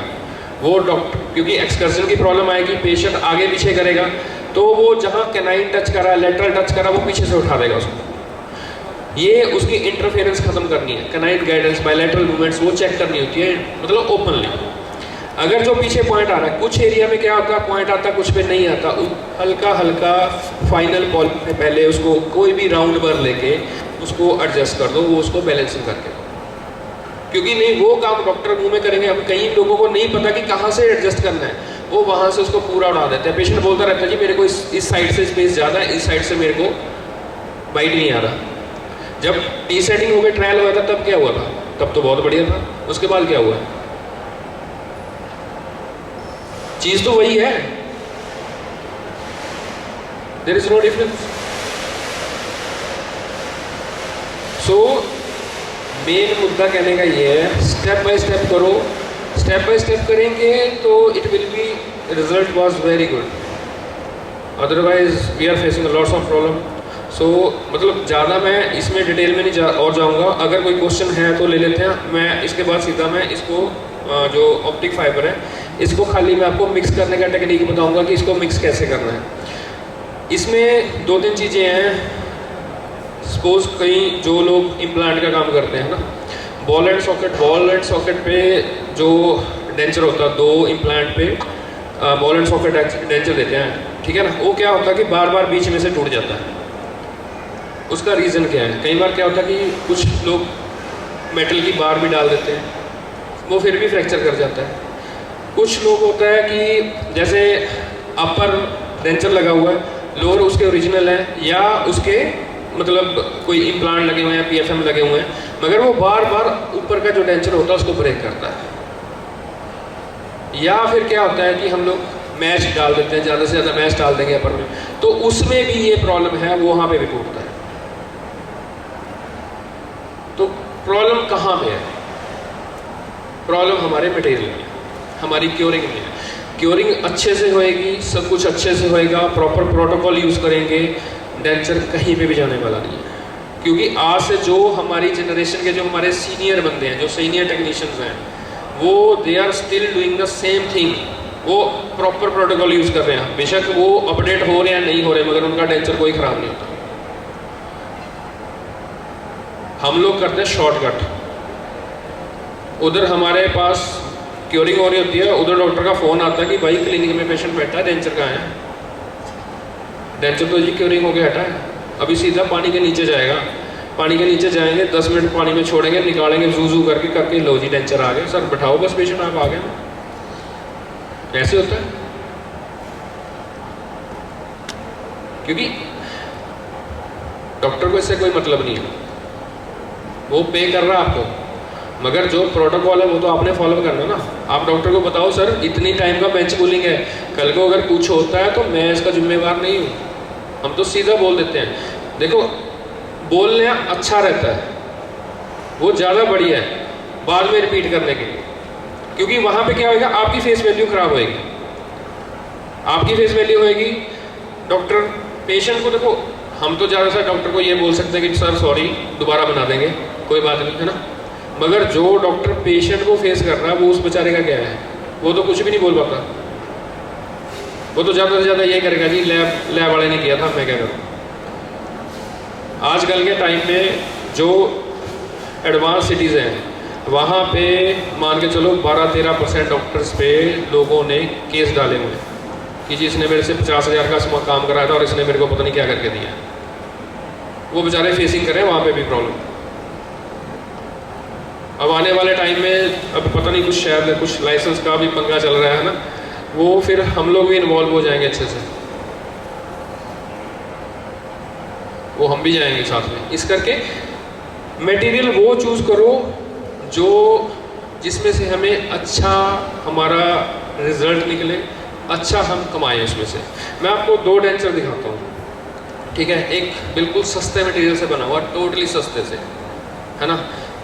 वो डॉक्टर क्योंकि एक्सकर्जन की प्रॉब्लम आएगी, पेशेंट आगे पीछे करेगा तो वो जहाँ कैनाइन टच करा, लेटरल टच करा, वो पीछे से उठा देगा उसको। ये उसकी इंटरफेरेंस खत्म करनी है, कैनाइन गाइडेंस, बायलैटरल मूवमेंट्स वो चेक करनी होती है, मतलब ओपनली। अगर जो पीछे पॉइंट आ रहा है, कुछ एरिया में क्या होता है पॉइंट आता है, कुछ पे नहीं आता, हल्का हल्का फाइनल पॉइंट में पहले उसको कोई भी राउंड भर लेके उसको एडजस्ट कर दो, वो उसको बैलेंसिंग करके दो। क्योंकि नहीं वो काम डॉक्टर मुंह में करेंगे, हम कई लोगों को नहीं पता कि कहाँ से एडजस्ट करना है, वो वहाँ से उसको पूरा उड़ा देते हैं। पेशेंट बोलता रहता है जी मेरे को इस साइड से स्पेस ज़्यादा है, इस साइड से मेरे को बाइट नहीं आ रहा। जब टी सेटिंग हो गई, ट्रायल हुआ था, तब क्या हुआ था? तब तो बहुत बढ़िया था, उसके बाद क्या हुआ? चीज़ तो वही है, there is no difference. So main मुद्दा कहने का ये है, स्टेप बाय स्टेप करो, स्टेप बाय स्टेप करेंगे तो it will be result was very good, otherwise we are facing lots of problem. So मतलब ज़्यादा मैं इसमें डिटेल में नहीं और जाऊँगा, अगर कोई क्वेश्चन है तो ले लेते हैं। मैं इसके बाद सीधा मैं इसको जो ऑप्टिक फाइबर है इसको खाली मैं आपको मिक्स करने का टेक्निक बताऊँगा कि इसको मिक्स कैसे करना है। इसमें 2-3 चीज़ें हैं। सपोज कई जो लोग इम्प्लांट का काम करते हैं ना, बॉल एंड सॉकेट पे जो डेंचर होता है, 2 इम्प्लांट पे बॉल एंड सॉकेट डेंचर देते हैं, ठीक है ना। वो क्या होता है कि बार बार बीच में से टूट जाता है। उसका रीज़न क्या है? कई बार क्या होता है कि कुछ लोग मेटल की बार भी डाल देते हैं, वो फिर भी फ्रैक्चर कर जाता है। कुछ लोग होता है कि जैसे अपर डेंचर लगा हुआ है, लोअर उसके ओरिजिनल है, या उसके मतलब कोई इम्प्लांट लगे हुए हैं, PFM लगे हुए हैं, मगर वो बार बार ऊपर का जो डेंचर होता है उसको ब्रेक करता है। या फिर क्या होता है कि हम लोग मैश डाल देते हैं, ज़्यादा से ज़्यादा मैश डाल देंगे अपर में, तो उसमें भी ये प्रॉब्लम है, वो वहाँ पे भी टूटता है। तो प्रॉब्लम कहाँ पे है? प्रॉब्लम हमारे मटेरियल में, हमारी क्योरिंग में है। क्योरिंग अच्छे से होएगी, सब कुछ अच्छे से होएगा, प्रॉपर प्रोटोकॉल यूज़ करेंगे, डेंचर कहीं पे भी जाने वाला नहीं है। क्योंकि आज से जो हमारी जनरेशन के जो हमारे सीनियर बंदे हैं, जो सीनियर टेक्नीशियंस हैं, वो they are still doing the same thing. वो प्रॉपर प्रोटोकॉल यूज़ कर रहे हैं, बेशक वो अपडेट हो रहे हैं नहीं हो रहे, मगर उनका डेंचर कोई ख़राब नहीं होता। हम लोग करते हैं शॉर्टकट। उधर हमारे पास क्योरिंग हो रही होती है, उधर डॉक्टर का फ़ोन आता है कि भाई क्लिनिक में पेशेंट बैठा है, डेंचर कहाँ है? डेंचर तो जी क्योरिंग होके हटा है, अभी सीधा पानी के नीचे जाएगा। पानी के नीचे जाएंगे, 10 मिनट पानी में छोड़ेंगे, निकालेंगे, जू करके लो जी डेंचर आ गया, सर बैठाओ बस पेशेंट आप आ गए। ऐसे होता है, क्योंकि डॉक्टर को इससे कोई मतलब नहीं है, वो पे कर रहा है आपको, मगर जो प्रोटोकॉल है वो तो आपने फॉलो करना ना। आप डॉक्टर को बताओ सर इतनी टाइम का बेंच कूलिंग है, कल को अगर कुछ होता है तो मैं इसका जिम्मेवार नहीं हूँ। हम तो सीधा बोल देते हैं। देखो बोलने अच्छा रहता है, वो ज़्यादा बढ़िया है बाद में रिपीट करने के लिए, क्योंकि वहाँ पे क्या होगा, आपकी फेस वैल्यू खराब होएगी, आपकी फेस वैल्यू होएगी। डॉक्टर पेशेंट को, देखो हम तो ज़्यादा से डॉक्टर को ये बोल सकते हैं कि सर सॉरी दोबारा बना देंगे, कोई बात नहीं, है ना। मगर जो डॉक्टर पेशेंट को फेस कर रहा है वो उस बेचारे का क्या है, वो तो कुछ भी नहीं बोल पाता। वो तो ज़्यादा से ज़्यादा ये करेगा जी लैब वाले ने किया था, मैं क्या करूँ। आजकल के टाइम में जो एडवांस सिटीज़ हैं वहाँ पे मान के चलो 12-13% डॉक्टर्स पे लोगों ने केस डाले हुए हैं कि जी इसने मेरे से 50,000 का काम कराया था और इसने मेरे को पता नहीं क्या करके दिया। वो बेचारे फेसिंग करें वहाँ पे भी प्रॉब्लम। अब आने वाले टाइम में अब पता नहीं कुछ शायद कुछ लाइसेंस का भी पंगा चल रहा है ना, वो फिर हम लोग भी इन्वॉल्व हो जाएंगे अच्छे से, वो हम भी जाएंगे साथ में। इस करके मटेरियल वो चूज़ करो जो जिसमें से हमें अच्छा हमारा रिजल्ट निकले, अच्छा हम कमाएं उसमें से। मैं आपको 2 डेंचर दिखाता हूँ, ठीक है। एक बिल्कुल सस्ते मटेरियल से बना हुआ, टोटली सस्ते से, है ना।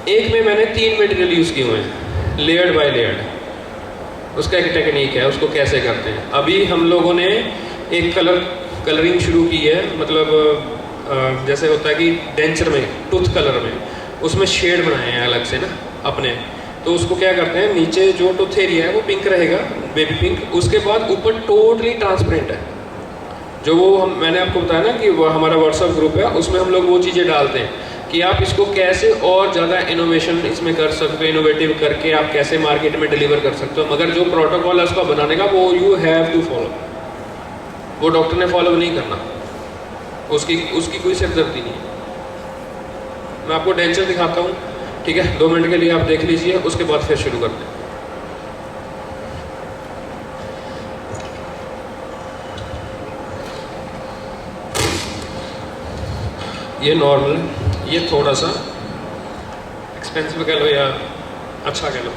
एक में मैंने 3 मटेरियल यूज़ किए हुए हैं, लेयर्ड बाय लेयर्ड। उसका एक टेक्निक है, उसको कैसे करते हैं। अभी हम लोगों ने एक कलरिंग शुरू की है, मतलब जैसे होता है कि डेंचर में टूथ कलर में उसमें शेड बनाए हैं अलग से ना अपने। तो उसको क्या करते हैं, नीचे जो टूथ एरिया है वो पिंक रहेगा, बेबी पिंक, उसके बाद ऊपर टोटली ट्रांसपेरेंट है। जो वो मैंने आपको बताया ना कि वो हमारा व्हाट्सएप ग्रुप है, उसमें हम लोग वो चीज़ें डालते हैं कि आप इसको कैसे और ज़्यादा इनोवेशन इसमें कर सकते हो, इनोवेटिव करके आप कैसे मार्केट में डिलीवर कर सकते हो। मगर जो प्रोटोकॉल है उसका बनाने का वो यू हैव टू फॉलो, वो डॉक्टर ने फॉलो नहीं करना, उसकी कोई सिरदर्दी नहीं है। मैं आपको डेंचर दिखाता हूँ, ठीक है। 2 मिनट के लिए आप देख लीजिए, उसके बाद फिर शुरू करते हैं। ये नॉर्मल, ये थोड़ा सा एक्सपेंसिव कह लो या अच्छा कह लो।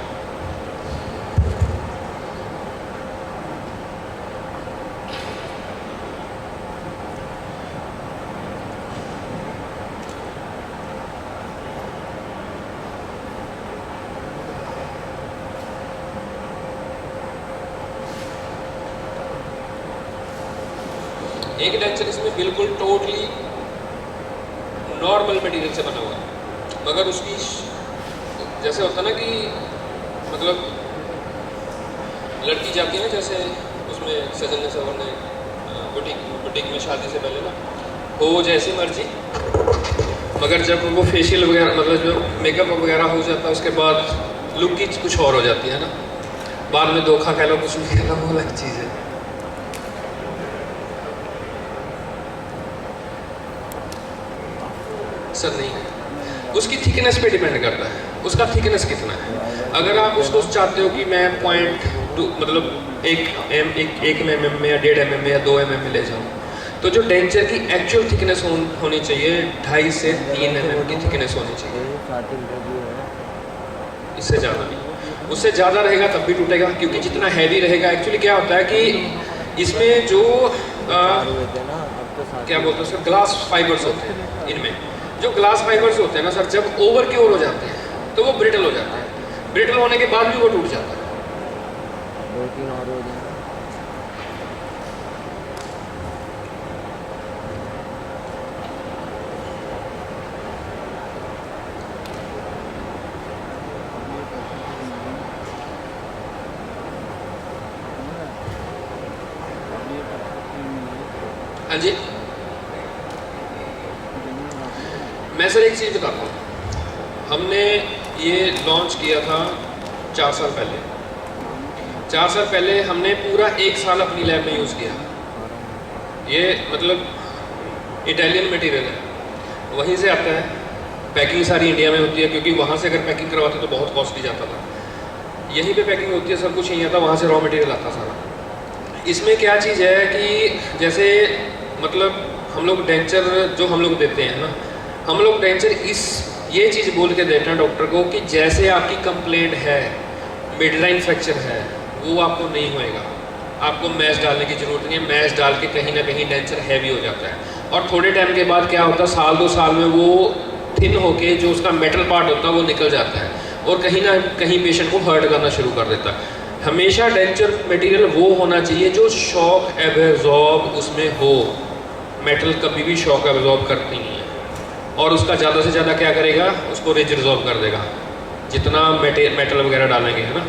एक डेंचर इसमें बिल्कुल टोटली नॉर्मल मटेरियल से बना हुआ है, मगर उसकी जैसे होता है ना कि मतलब लड़की जाती है ना, जैसे उसमें सजन सवरने बुटीक में शादी से पहले ना, हो जैसी मर्जी, मगर जब वो फेशियल वगैरह मतलब जो मेकअप वगैरह हो जाता है उसके बाद लुक ही कुछ और हो जाती है ना। बाद में धोखा कह लो, कुछ भी कह लो, वो अलग चीज़ है। सर नहीं है, उसकी थिकनेस पे डिपेंड करता है, उसका थिकनेस कितना है। अगर आप उसको चाहते हो कि मैं 0.2 मतलब 1 mm में या 1.5 mm में या 2 mm में ले जाऊँ, तो जो डेंचर की एक्चुअल थिकनेस होनी चाहिए 2.5 से 3 mm की थिकनेस होनी चाहिए, इससे ज़्यादा नहीं। उससे ज़्यादा रहेगा तब भी टूटेगा, क्योंकि जितना हैवी रहेगा, एक्चुअली क्या होता है कि इसमें जो क्या बोलते हैं सर, ग्लास फाइबर्स होते हैं, इनमें जो ग्लास फाइबर्स होते हैं ना सर, जब ओवर क्योर हो जाते हैं तो वो ब्रिटल हो जाते हैं, ब्रिटल होने के बाद भी वो टूट जाता है। 2-3 और हो जाए। हाँ जी, मैं सर एक चीज़ बताता हूँ, हमने ये लॉन्च किया था 4 साल पहले। 4 साल पहले हमने पूरा 1 साल अपनी लैब में यूज़ किया। ये मतलब इटालियन मटेरियल है, वहीं से आता है, पैकिंग सारी इंडिया में होती है, क्योंकि वहाँ से अगर पैकिंग करवाते तो बहुत कॉस्टली जाता था। यहीं पे पैकिंग होती है, सब कुछ यहीं आता, वहाँ से रॉ मटेरियल आता सारा। इसमें क्या चीज़ है कि जैसे मतलब हम लोग डेंचर जो हम लोग देते हैं ना, हम लोग डेंचर ये चीज़ बोल के देते हैं डॉक्टर को कि जैसे आपकी कंप्लेंट है मिडलाइन फ्रैक्चर है, वो आपको नहीं होएगा, आपको मैश डालने की ज़रूरत नहीं है। मैश डाल के कहीं ना कहीं डेंचर हैवी हो जाता है, और थोड़े टाइम के बाद क्या होता है, 1-2 साल में वो थिन होके जो उसका मेटल पार्ट होता है वो निकल जाता है, और कहीं ना कहीं पेशेंट को हर्ट करना शुरू कर देता है। हमेशा डेंचर मटेरियल वो होना चाहिए जो शॉक एब्जॉर्ब उसमें हो। मेटल कभी भी शॉक एब्जॉर्ब करती नहीं है, और उसका ज़्यादा से ज़्यादा क्या करेगा, उसको रिज रिजॉर्व कर देगा जितना मेटल वगैरह डालेंगे, है ना।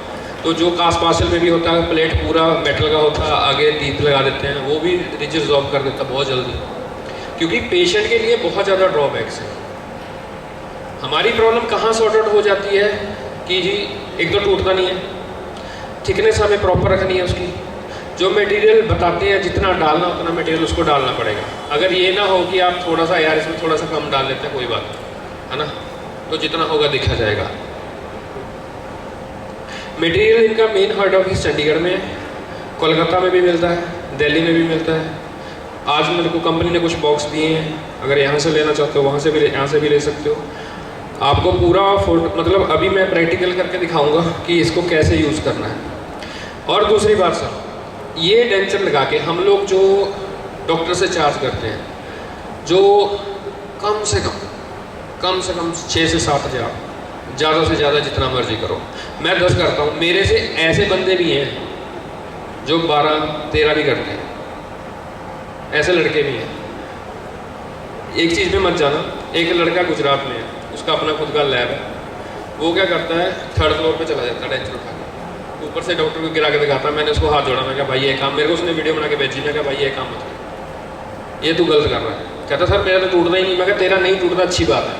तो जो कास्ट पार्सल में भी होता है, प्लेट पूरा मेटल का होता है, आगे टीथ लगा देते हैं, वो भी रिज रिजॉर्व कर देता है बहुत जल्दी, क्योंकि पेशेंट के लिए बहुत ज़्यादा ड्रॉबैक्स है। हमारी प्रॉब्लम कहाँ सॉर्ट आउट हो जाती है कि जी एक तो टूटता नहीं है, थिकनेस हमें प्रॉपर रखनी है उसकी, जो मटेरियल बताते हैं जितना डालना उतना मटेरियल उसको डालना पड़ेगा। अगर ये ना हो कि आप थोड़ा सा यार इसमें थोड़ा सा कम डाल लेते हैं, कोई बात है ना, तो जितना होगा देखा जाएगा। मटेरियल इनका मेन हेड ऑफिस चंडीगढ़ में है, कोलकाता में भी मिलता है, दिल्ली में भी मिलता है। आज मेरे को कंपनी ने कुछ बॉक्स दिए हैं, अगर यहाँ से लेना चाहते हो वहाँ से भी यहाँ से भी ले सकते हो। आपको पूरा फोटो मतलब अभी मैं प्रैक्टिकल करके दिखाऊंगा कि इसको कैसे यूज़ करना है। और दूसरी बात सर, ये डेंचर लगा के हम लोग जो डॉक्टर से चार्ज करते हैं, जो कम से कम 6 से 7 हज़ार, ज़्यादा से ज़्यादा जितना मर्जी करो, मैं 10 करता हूँ। मेरे से ऐसे बंदे भी हैं जो 12-13 भी करते हैं, ऐसे लड़के भी हैं। एक चीज़ में मत जाना, एक लड़का गुजरात में है, उसका अपना खुद का लैब है, वो क्या करता है 3rd फ्लोर पे चला जाता है डेंचर उठा के, ऊपर से डॉक्टर को गिरा के दिखाता है। मैंने उसको हाथ जोड़ा, मैं कहा भाई ये काम, मेरे को उसने वीडियो बना के भेजी, मैं कहा भाई ये काम मत कर, ये तू गलत कर रहा है। कहता सर मेरा तो टूटता ही नहीं। मैं कहा तेरा नहीं टूटता अच्छी बात है,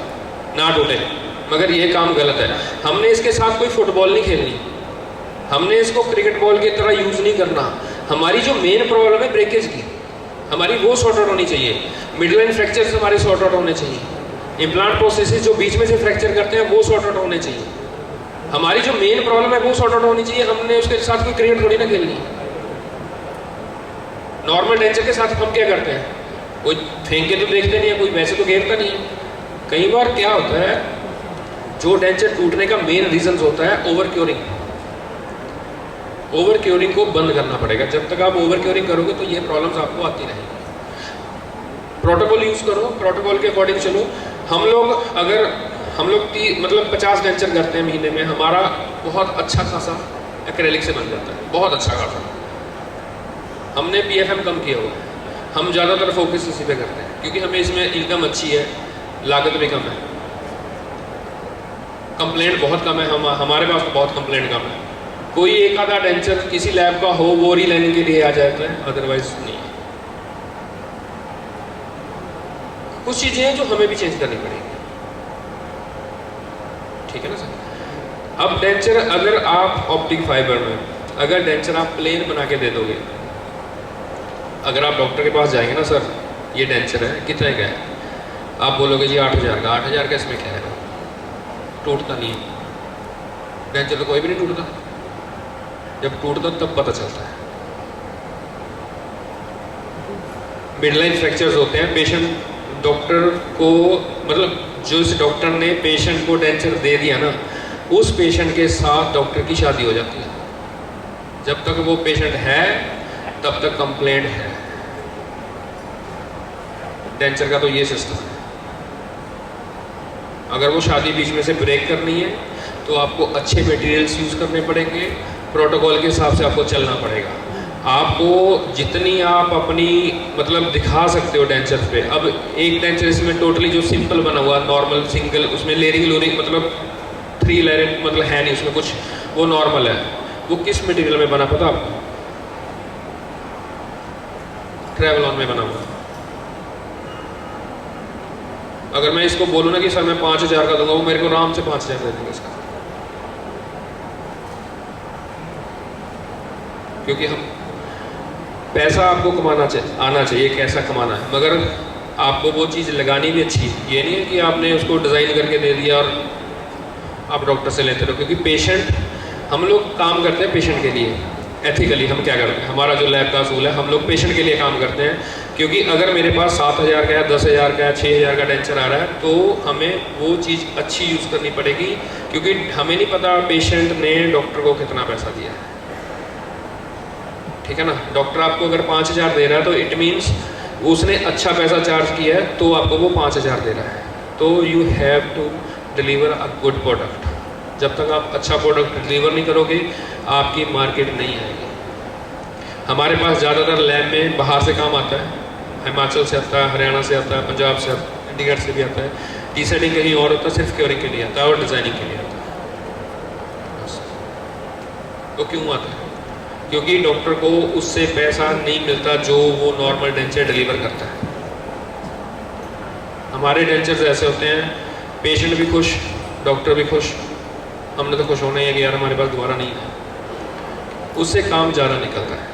ना टूटे, मगर ये काम गलत है। हमने इसके साथ कोई फुटबॉल नहीं खेलनी, हमने इसको क्रिकेट बॉल की तरह यूज़ नहीं करना। हमारी जो मेन प्रॉब्लम है ब्रेकेज की, हमारी वो सॉर्ट आउट होनी चाहिए। मिडलाइन फ्रैक्चर्स हमारे सॉर्ट आउट होने चाहिए, इम्प्लांट प्रोसेसेस जो बीच में से फ्रैक्चर करते हैं वो सॉर्ट आउट होने चाहिए। हमारी जो मेन प्रॉब्लम है वो सॉर्ट आउट होनी चाहिए। हमने उसके साथ कोई क्रिकेट थोड़ी ना खेलनी। नॉर्मल डेंचर के साथ हम क्या करते हैं, कोई फेंक के तो देखते नहीं है, कोई वैसे तो घेरता नहीं है। कई बार क्या होता है, जो डेंचर टूटने का मेन रीजन होता है ओवर क्योरिंग। ओवर क्योरिंग को बंद करना पड़ेगा। जब तक आप ओवर क्योरिंग करोगे तो ये प्रॉब्लम्स आपको आती रहेंगी। प्रोटोकॉल यूज़ करो, प्रोटोकॉल के अकॉर्डिंग चलो। हम लोग मतलब 50 डेंचर करते हैं महीने में, हमारा बहुत अच्छा खासा एक्रेलिक से बन जाता है, बहुत अच्छा खासा। हमने PFM कम किया हुआ है, हम ज़्यादातर फोकस इसी पे करते हैं, क्योंकि हमें इसमें इनकम अच्छी है, लागत भी कम है, कंप्लेंट बहुत कम है। हमारे पास तो बहुत कंप्लेंट कम है। कोई एक आधा डेंचर किसी लैब का हो वो रीलाइनिंग के लिए आ जाता है, अदरवाइज नहीं। कुछ चीज़ें हैं जो हमें भी चेंज करनी पड़ेगी, ठीक है ना सर। अब डेंचर अगर आप ऑप्टिक फाइबर में अगर डेंचर आप प्लेन बना के दे दोगे, अगर आप डॉक्टर के पास जाएंगे ना, सर ये डेंचर है कितने का है, आप बोलोगे जी 8,000 का। 8,000 का इसमें क्या है, टूटता नहीं है डेंचर, तो कोई भी नहीं टूटता। जब टूटता तब पता चलता है। मिड लाइन फ्रैक्चर्स होते हैं, पेशेंट डॉक्टर को मतलब जो इस डॉक्टर ने पेशेंट को डेंचर दे दिया ना, उस पेशेंट के साथ डॉक्टर की शादी हो जाती है। जब तक वो पेशेंट है तब तक कंप्लेंट है। डेंचर का तो ये सिस्टम है। अगर वो शादी बीच में से ब्रेक करनी है तो आपको अच्छे मटेरियल्स यूज़ करने पड़ेंगे, प्रोटोकॉल के हिसाब से आपको चलना पड़ेगा। आपको जितनी आप अपनी मतलब दिखा सकते हो डेंचर पे। अब एक डेंचर इसमें टोटली जो सिंपल बना हुआ नॉर्मल सिंगल, उसमें लेयरिंग लोरिंग मतलब 3 लेयर मतलब है नहीं उसमें कुछ, वो नॉर्मल है। वो किस मटेरियल में बना पता आपको? ट्रेवलॉन में बना हुआ। अगर मैं इसको बोलूँ ना कि सर मैं 5000 का दूंगा, वो मेरे को आराम से 5000 दे देंगे इसका, क्योंकि हम पैसा आपको कमाना आना चाहिए, कैसा कमाना है, मगर आपको वो चीज़ लगानी भी अच्छी। ये नहीं है कि आपने उसको डिज़ाइन करके दे दिया और आप डॉक्टर से लेते रहो, क्योंकि पेशेंट, हम लोग काम करते हैं पेशेंट के लिए। एथिकली हम क्या करते हैं, हमारा जो लैब का असूल है, हम लोग पेशेंट के लिए काम करते हैं। क्योंकि अगर मेरे पास 7000 का है, 10000 का है, 6000 का डेंचर आ रहा है, तो हमें वो चीज़ अच्छी यूज़ करनी पड़ेगी, क्योंकि हमें नहीं पता पेशेंट ने डॉक्टर को कितना पैसा दिया है। ठीक है ना? डॉक्टर आपको अगर 5000 दे रहा है तो इट मीन्स उसने अच्छा पैसा चार्ज किया है, तो आपको वो 5000 दे रहा है। तो you have to deliver a good product. जब तक आप अच्छा प्रोडक्ट डिलीवर नहीं करोगे, आपकी मार्केट नहीं आएगी। हमारे पास ज़्यादातर लैब में बाहर से काम आता है, हिमाचल से आता है, हरियाणा से आता है, पंजाब से आता है, चंडीगढ़ से भी आता है। टी सेटिंग कहीं और होता है, सिर्फ क्योरिंग के लिए आता है और डिज़ाइनिंग के लिए आता है। बस। तो क्यों आता है? क्योंकि डॉक्टर को उससे पैसा नहीं मिलता जो वो नॉर्मल डेंचर डिलीवर करता है। हमारे डेंचर्स ऐसे होते हैं, पेशेंट भी खुश, डॉक्टर भी खुश। हमने तो खुश होना ही है कि यार हमारे पास दोबारा नहीं है। उससे काम ज़्यादा निकलता है।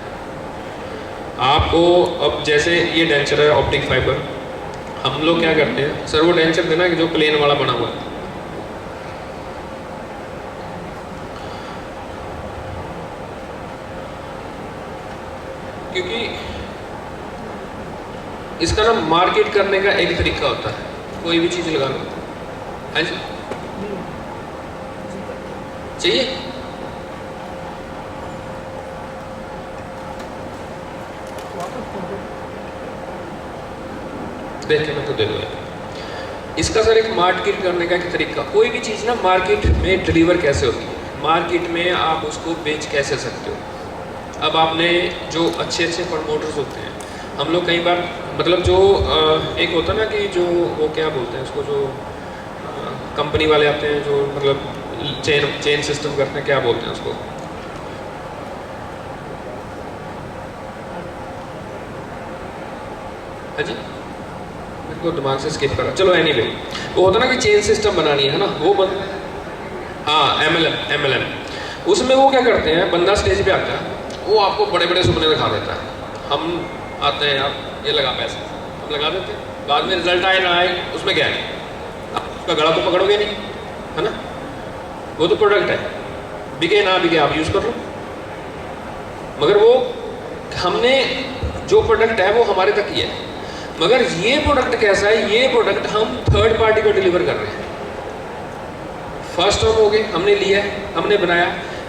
आपको अब जैसे ये डेंचर है ऑप्टिक फाइबर, हम लोग क्या करते हैं, सर वो डेंचर देना कि जो प्लेन वाला बना हुआ है, क्योंकि इसका ना मार्केट करने का एक तरीका होता है। कोई भी चीज़ लगा लो, हाँ जी, चाहिए देख के मैं तो दे दूँ। इसका सर एक मार्केट करने का एक तरीका, कोई भी चीज़ ना मार्केट में डिलीवर कैसे होती है, मार्केट में आप उसको बेच कैसे सकते हो। अब आपने जो अच्छे प्रमोटर्स होते हैं, हम लोग कई बार मतलब जो एक होता है ना कि जो वो क्या बोलते हैं उसको, जो कंपनी वाले आते हैं जो मतलब चेन सिस्टम करते हैं, क्या बोलते हैं उसको, हाँ जी मेरे को दिमाग से स्किप करा, चलो एनीवे, वो होता है ना कि चेन सिस्टम बनानी है ना, वो हाँ MLM। उसमें वो क्या करते हैं, बंदा स्टेज पे आता है, वो आपको बड़े बड़े सुपने दिखा देता है। हम आते हैं, आप ये लगा पैसा, हम लगा देते हैं, बाद में रिजल्ट आए ना आए उसमें क्या है, आप उसका गला तो पकड़ोगे नहीं, है ना? वो तो प्रोडक्ट है, बिके ना बिके आप यूज़ कर लो। मगर वो हमने जो प्रोडक्ट है वो हमारे तक ही है, मगर ये प्रोडक्ट कैसा है, ये प्रोडक्ट हम थर्ड पार्टी को डिलीवर कर रहे हैं। फर्स्ट हम हो गए, हमने लिया, हमने बनाया,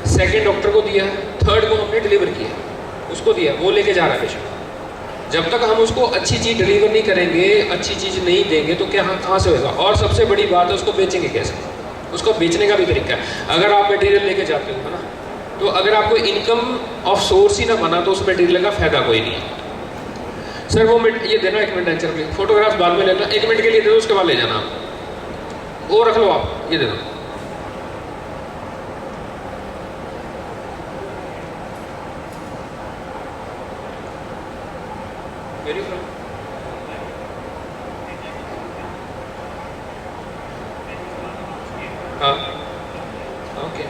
सेकंड डॉक्टर को दिया, थर्ड को हमने डिलीवर किया, उसको दिया, वो लेके जा रहा है पेशेंट। जब तक हम उसको अच्छी चीज़ डिलीवर नहीं करेंगे, अच्छी चीज़ नहीं देंगे, तो क्या कहाँ से होगा? और सबसे बड़ी बात है, उसको बेचेंगे कैसे? उसको बेचने का भी तरीका है। अगर आप मटेरियल लेके जाते हो, है ना, तो अगर आपको इनकम ऑफ सोर्स ही ना बना तो उस मटेरियल का फायदा कोई नहीं है। सर वो ये देना, 1 मिनट टेंशन प्लीज, फोटोग्राफ बाद में लेना, 1 मिनट के लिए दे दो, उसके बाद ले जाना। वो रख लो आप, ये दे दो। वेरी फ्रॉम हाँ ओके।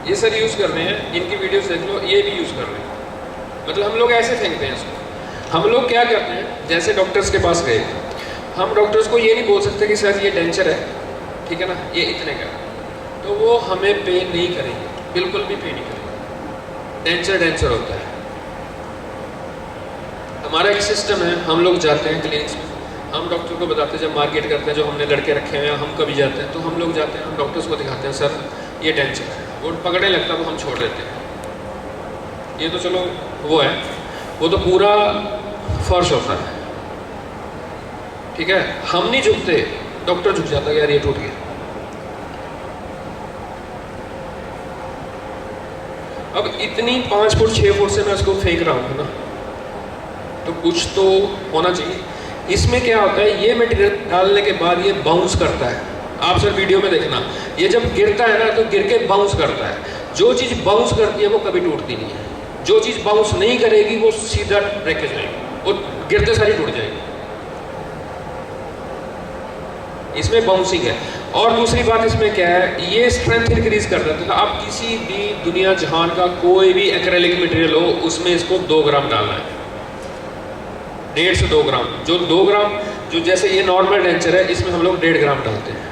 ये सर यूज़ कर रहे हैं, इनकी वीडियोस देख लो, ये भी यूज़ कर रहे हैं। मतलब हम लोग ऐसे फेंकते हैं इसको। हम लोग क्या करते हैं, जैसे डॉक्टर्स के पास गए, हम डॉक्टर्स को ये नहीं बोल सकते कि सर ये डेंचर है, ठीक है ना, ये इतने का, तो वो हमें पे नहीं करेंगे, बिल्कुल भी पे नहीं करेंगे। डेंचर होता है। हमारा एक सिस्टम है, हम लोग जाते हैं क्लिनिक्स में, हम डॉक्टर को बताते हैं, जब मार्केट करते हैं, जो हमने लड़के रखे हुए हैं, हम कभी जाते हैं तो हम लोग जाते हैं, हम डॉक्टर्स को दिखाते हैं, सर ये डेंचर है, वो पकड़ने लगता है, वो हम छोड़ देते हैं। ये तो चलो वो है, वो तो पूरा फर्श होता है, ठीक है, हम नहीं झुकते, डॉक्टर झुक जाता है, यार ये टूट गया। अब इतनी 5 फुट 6 फुट से मैं उसको फेंक रहा हूँ ना, तो कुछ तो होना चाहिए। इसमें क्या होता है, ये मटेरियल डालने के बाद ये बाउंस करता है, आप सर वीडियो में देखना, ये जब गिरता है ना तो गिर के बाउंस करता है। जो चीज़ बाउंस करती है वो कभी टूटती नहीं है, जो चीज़ बाउंस नहीं करेगी वो सीधा ब्रेक जाएगी, वो गिरते सारी टूट जाएगी। इसमें बाउंसिंग है। और दूसरी बात इसमें क्या है, ये स्ट्रेंथ इंक्रीज कर देता है। आप किसी भी दुनिया जहान का कोई भी एक्रेलिक मटेरियल हो, उसमें इसको 2 ग्राम डालना है, 1.5 से 2 ग्राम। जो 2 ग्राम, जो जैसे ये नॉर्मल डेंचर है, इसमें हम लोग 1.5 ग्राम डालते हैं,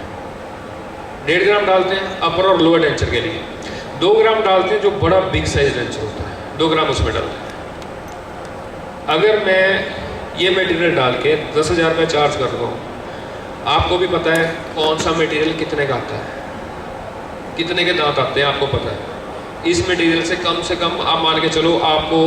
1.5 ग्राम डालते हैं अपर और लोअर डेंचर के लिए। 2 ग्राम डालते हैं जो बड़ा बिग साइज डेंचर होता है, 2 ग्राम उसमें डालते हैं। अगर मैं ये मटेरियल डाल के 10,000 रुपये चार्ज कर दूँ, आपको भी पता है कौन सा मटेरियल कितने का आता है, कितने के दांत आते हैं आपको पता है। इस मटेरियल से कम आप मान के चलो, आपको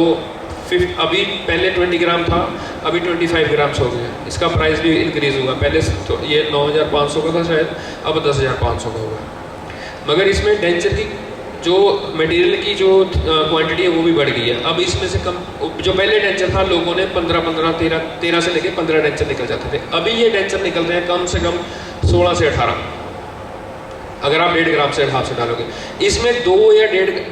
अभी पहले 20 ग्राम था, अभी 25 ग्राम्स हो गया, इसका प्राइस भी इंक्रीज़ हुआ। पहले तो ये 9,500 का था शायद, अब 10,500 का होगा। मगर इसमें डेंचर की जो मटेरियल की जो क्वांटिटी है वो भी बढ़ गई है। अब इसमें से कम, जो पहले डेंचर था लोगों ने 13 से लेके 15 डेंचर निकल जाते थे, अभी ये डेंचर निकल रहे हैं कम से कम 16 से 18, अगर आप 1.5 ग्राम से हिसाब से डालोगे। इसमें 2 या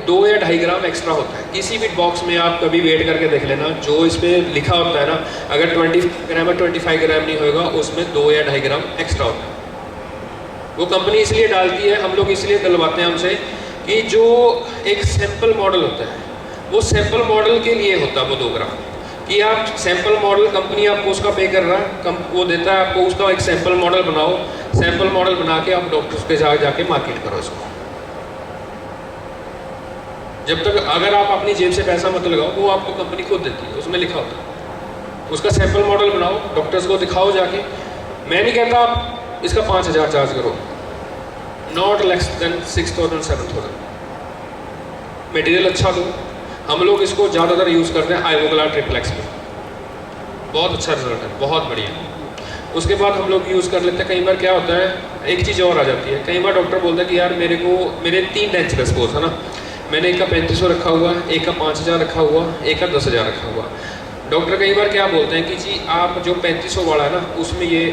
2.5 ग्राम एक्स्ट्रा होता है। किसी भी बॉक्स में आप कभी वेट करके देख लेना, जो इस पर लिखा होता है ना, अगर 20 ग्राम या 25 ग्राम नहीं होगा, उसमें 2 या 2.5 ग्राम एक्स्ट्रा होता है। वो कंपनी इसलिए डालती है, हम लोग इसलिए डलवाते हैं हमसे, कि जो एक सैंपल मॉडल होता है, वो सैंपल मॉडल के लिए होता है वो 2 ग्राम, कि आप सैंपल मॉडल, कंपनी आपको उसका पे कर रहा है, वो देता है आपको उसका एक सैंपल मॉडल बनाओ, सैंपल मॉडल बना के आप डॉक्टर्स के जाके मार्केट करो इसको। जब तक अगर आप अपनी जेब से पैसा मत लगाओ, वो आपको कंपनी खुद देती है, उसमें लिखा होता है। उसका सैंपल मॉडल बनाओ, डॉक्टर्स को दिखाओ जाके। मैं नहीं कहता आप इसका 5,000 चार्ज करो, नॉट लेस देन 6,000 7,000। मटेरियल अच्छा दो। हम लोग इसको ज़्यादातर यूज़ करते हैं आइवोग्ला ट्रिप्लेक्स में, बहुत अच्छा रिजल्ट है, बहुत बढ़िया। उसके बाद हम लोग यूज़ कर लेते हैं। कई बार क्या होता है, एक चीज़ और आ जाती है, कई बार डॉक्टर बोलता है कि यार मेरे 3 डेंचर सपोज है ना, मैंने एक का 3500 रखा हुआ, एक का 5,000 रखा हुआ, एक का 10,000 रखा हुआ। डॉक्टर कई बार क्या बोलते हैं कि जी आप जो 3500 वाला है ना, उसमें ये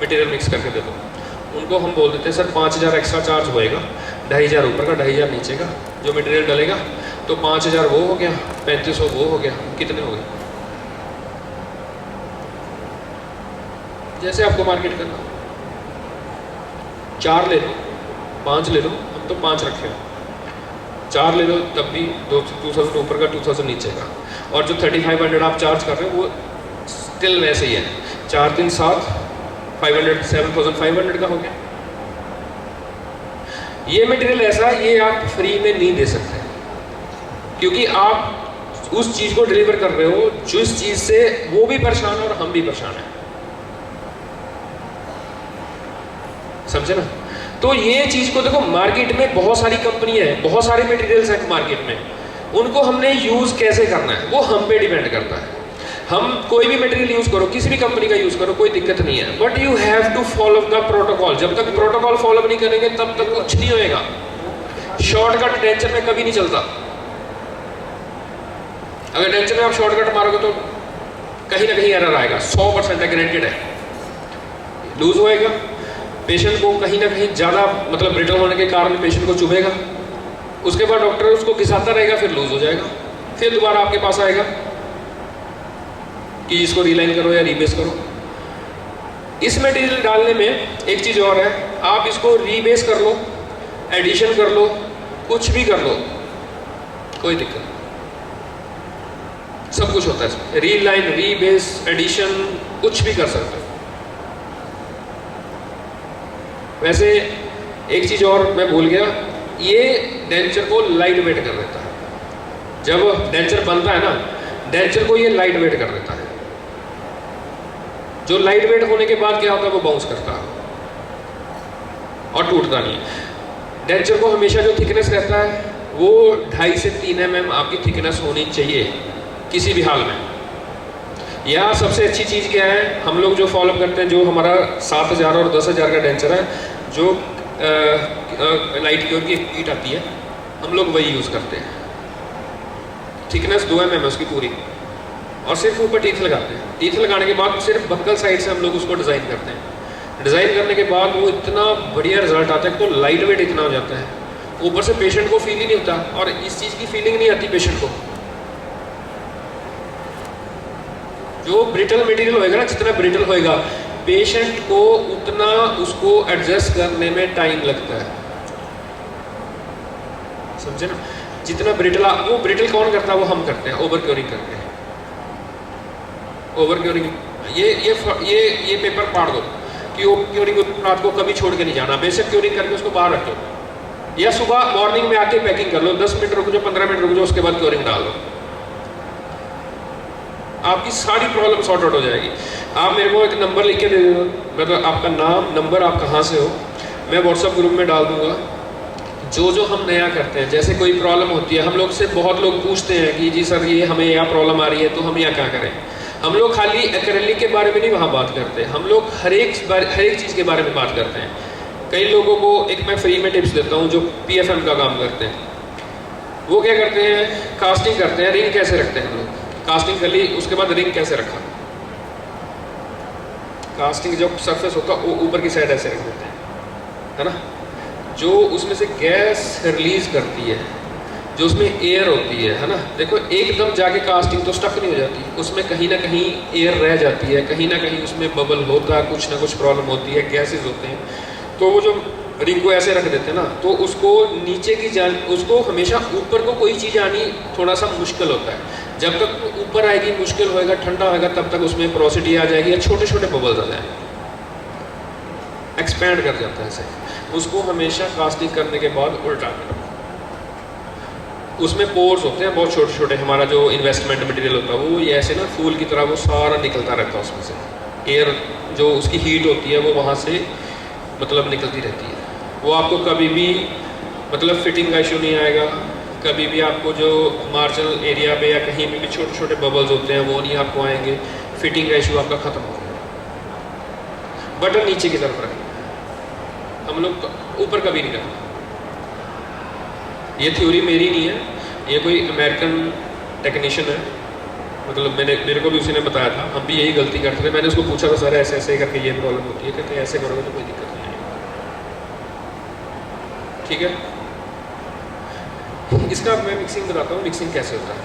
मटेरियल मिक्स करके दे दो। उनको हम बोल देते हैं सर 5,000 एक्स्ट्रा चार्ज होएगा, 2,500 ऊपर का 2,500 नीचे का जो मटेरियल डलेगा, तो 5,000 वो हो गया, 3500 वो हो गया, कितने हो गए? जैसे आपको मार्केट करना, 4 ले लो, 5 ले लो, हम तो 5 रखे हैं, 4 ले लो तब भी 2,000 ऊपर का 2,000 नीचे का, और जो 3,500 आप चार्ज कर रहे हो वो स्टिल वैसे ही है। 4 3 7 500 7,500 का हो गया। ये मटेरियल ऐसा, ये आप फ्री में नहीं दे सकते, क्योंकि आप उस चीज़ को डिलीवर कर रहे हो जिस चीज़ से वो भी परेशान है और हम भी परेशान हैं, समझे ना? तो ये चीज़ को देखो, मार्केट में बहुत सारी कंपनियां हैं, बहुत सारे मटेरियल्स हैं मार्केट में, उनको हमने यूज़ कैसे करना है वो हम पे डिपेंड करता है। हम कोई भी मटेरियल यूज़ करो, किसी भी कंपनी का यूज़ करो, कोई दिक्कत नहीं है, but you have to follow the protocol. जब तक प्रोटोकॉल फॉलो नहीं करेंगे तब तक कुछ नहीं होएगा। शॉर्टकट डेंचर में कभी नहीं चलता। अगर डेंचर में आप शॉर्टकट मारोगे तो कहीं ना कहीं एरर आएगा, 100% है, गारंटेड है, लूज होएगा। पेशेंट को कहीं ना कहीं ज़्यादा मतलब ब्रिटल होने के कारण पेशेंट को चुभेगा, उसके बाद डॉक्टर उसको घिसाता रहेगा, फिर लूज हो जाएगा, फिर दोबारा आपके पास आएगा कि इसको रीलाइन करो या रीबेस करो। इस मटेरियल डालने में एक चीज़ और है, आप इसको रीबेस कर लो, एडिशन कर लो, कुछ भी कर लो, कोई दिक्कत नहीं, सब कुछ होता है इसमें। रीलाइन, रीबेस, एडिशन, कुछ भी कर सकते हो। वैसे एक चीज़ और मैं भूल गया, ये डेंचर को लाइट वेट कर देता है। जब डेंचर बनता है ना, डेंचर को ये लाइट वेट कर देता है। जो लाइट वेट होने के बाद क्या होता है, वो बाउंस करता है और टूटता नहीं। डेंचर को हमेशा जो थिकनेस रहता है वो 2.5 से 3 mm आपकी थिकनेस होनी चाहिए किसी भी हाल में। या सबसे अच्छी चीज़ क्या है, हम लोग जो फॉलो करते हैं, जो हमारा 7,000 और 10,000 का डेंचर है, जो लाइट क्योर की कीट आती है, हम लोग वही यूज़ करते हैं। थिकनेस 2 mm है उसकी पूरी, और सिर्फ ऊपर टीथ लगाते हैं। टीथ लगाने के बाद सिर्फ बक्कल साइड से हम लोग उसको डिज़ाइन करते हैं। डिज़ाइन करने के बाद वो इतना बढ़िया रिजल्ट आता है, तो लाइट वेट इतना हो जाता है, ऊपर से पेशेंट को फील ही नहीं होता, और इस चीज़ की फीलिंग नहीं आती पेशेंट को। जो ब्रिटल मटेरियल होएगा ना, जितना ब्रिटल होएगा पेशेंट को उतना उसको एडजस्ट करने में टाइम लगता है, समझे ना। जितना ब्रिटल, वो ब्रिटल कौन करता है, वो हम करते हैं ओवर क्योरिंग करके। ओवर क्योरिंग ये पेपर फाड़ दो कि ओवर क्योरिंग रात को कभी छोड़ के नहीं जाना, बेसिक क्योरिंग करके उसको बाहर रख दो, या सुबह मॉर्निंग में आके पैकिंग कर लो, 10 मिनट रुक जाओ, 15 मिनट रुक जाओ, उसके बाद क्योरिंग डाल दो, आपकी सारी प्रॉब्लम सॉर्ट आउट हो जाएगी। आप मेरे को एक नंबर लिख के दे दो, मतलब आपका नाम, नंबर, आप कहाँ से हो, मैं व्हाट्सएप ग्रुप में डाल दूंगा। जो हम नया करते हैं, जैसे कोई प्रॉब्लम होती है, हम लोग से बहुत लोग पूछते हैं कि जी सर ये हमें यहाँ प्रॉब्लम आ रही है, तो हम यहाँ क्या करें। हम लोग खाली एक्रेलिक के बारे में नहीं वहाँ बात करते, हम लोग हर एक चीज़ के बारे में बात करते हैं। कई लोगों को एक मैं फ्री में टिप्स देता हूँ जो PFM का काम करते हैं। वो क्या करते हैं, कास्टिंग करते हैं, रिंग कैसे रखते हैं हम लोग, कास्टिंग कर ली, उसके बाद रिंग कैसे रखा। कास्टिंग जो सरफेस होता है वो ऊपर की साइड ऐसे रख देते हैं, है ना। जो उसमें से गैस रिलीज करती है, जो उसमें एयर होती है ना, देखो एकदम जाके कास्टिंग तो स्टक नहीं हो जाती, उसमें कहीं ना कहीं एयर रह जाती है, कहीं ना कहीं उसमें बबल होता है, कुछ ना कुछ प्रॉब्लम होती है, गैसेज होते हैं। तो वो जो रिंग को ऐसे रख देते हैं ना, तो उसको नीचे की उसको हमेशा ऊपर को कोई चीज़ आनी थोड़ा सा मुश्किल होता है। जब तक वो ऊपर आएगी, मुश्किल होएगा, ठंडा होएगा, तब तक उसमें पोरोसिटी आ जाएगी, या छोटे छोटे बबल्स आ जाएंगे, एक्सपैंड कर जाता है ऐसे। उसको हमेशा कास्टिंग करने के बाद उल्टा करो। उसमें पोर्स होते हैं बहुत छोटे छोटे, हमारा जो इन्वेस्टमेंट मटेरियल होता है वो ये ऐसे ना फूल की तरह वो सारा निकलता रहता है, उसमें से एयर जो उसकी हीट होती है वो वहाँ से मतलब निकलती रहती है। वो आपको कभी भी मतलब फिटिंग का इशू नहीं आएगा, कभी भी आपको जो मार्जिनल एरिया पे या कहीं पे भी छोटे छोटे बबल्स होते हैं वो नहीं आपको आएंगे, फिटिंग का इशू आपका ख़त्म हो गया। बटन नीचे की तरफ रखें, हम लोग ऊपर कभी नहीं करते। ये थ्योरी मेरी नहीं है, ये कोई अमेरिकन टेक्नीशियन है, मतलब मेरे को भी उसी ने बताया था, हम भी यही गलती करते थे। मैंने उसको पूछा था सर ऐसे ऐसे करके ये प्रॉब्लम होती है, कहते ऐसे करोगे तो कोई दिक्कत नहीं आएगी, ठीक है। इसका मैं मिक्सिंग बताता हूँ, मिक्सिंग कैसे होता है।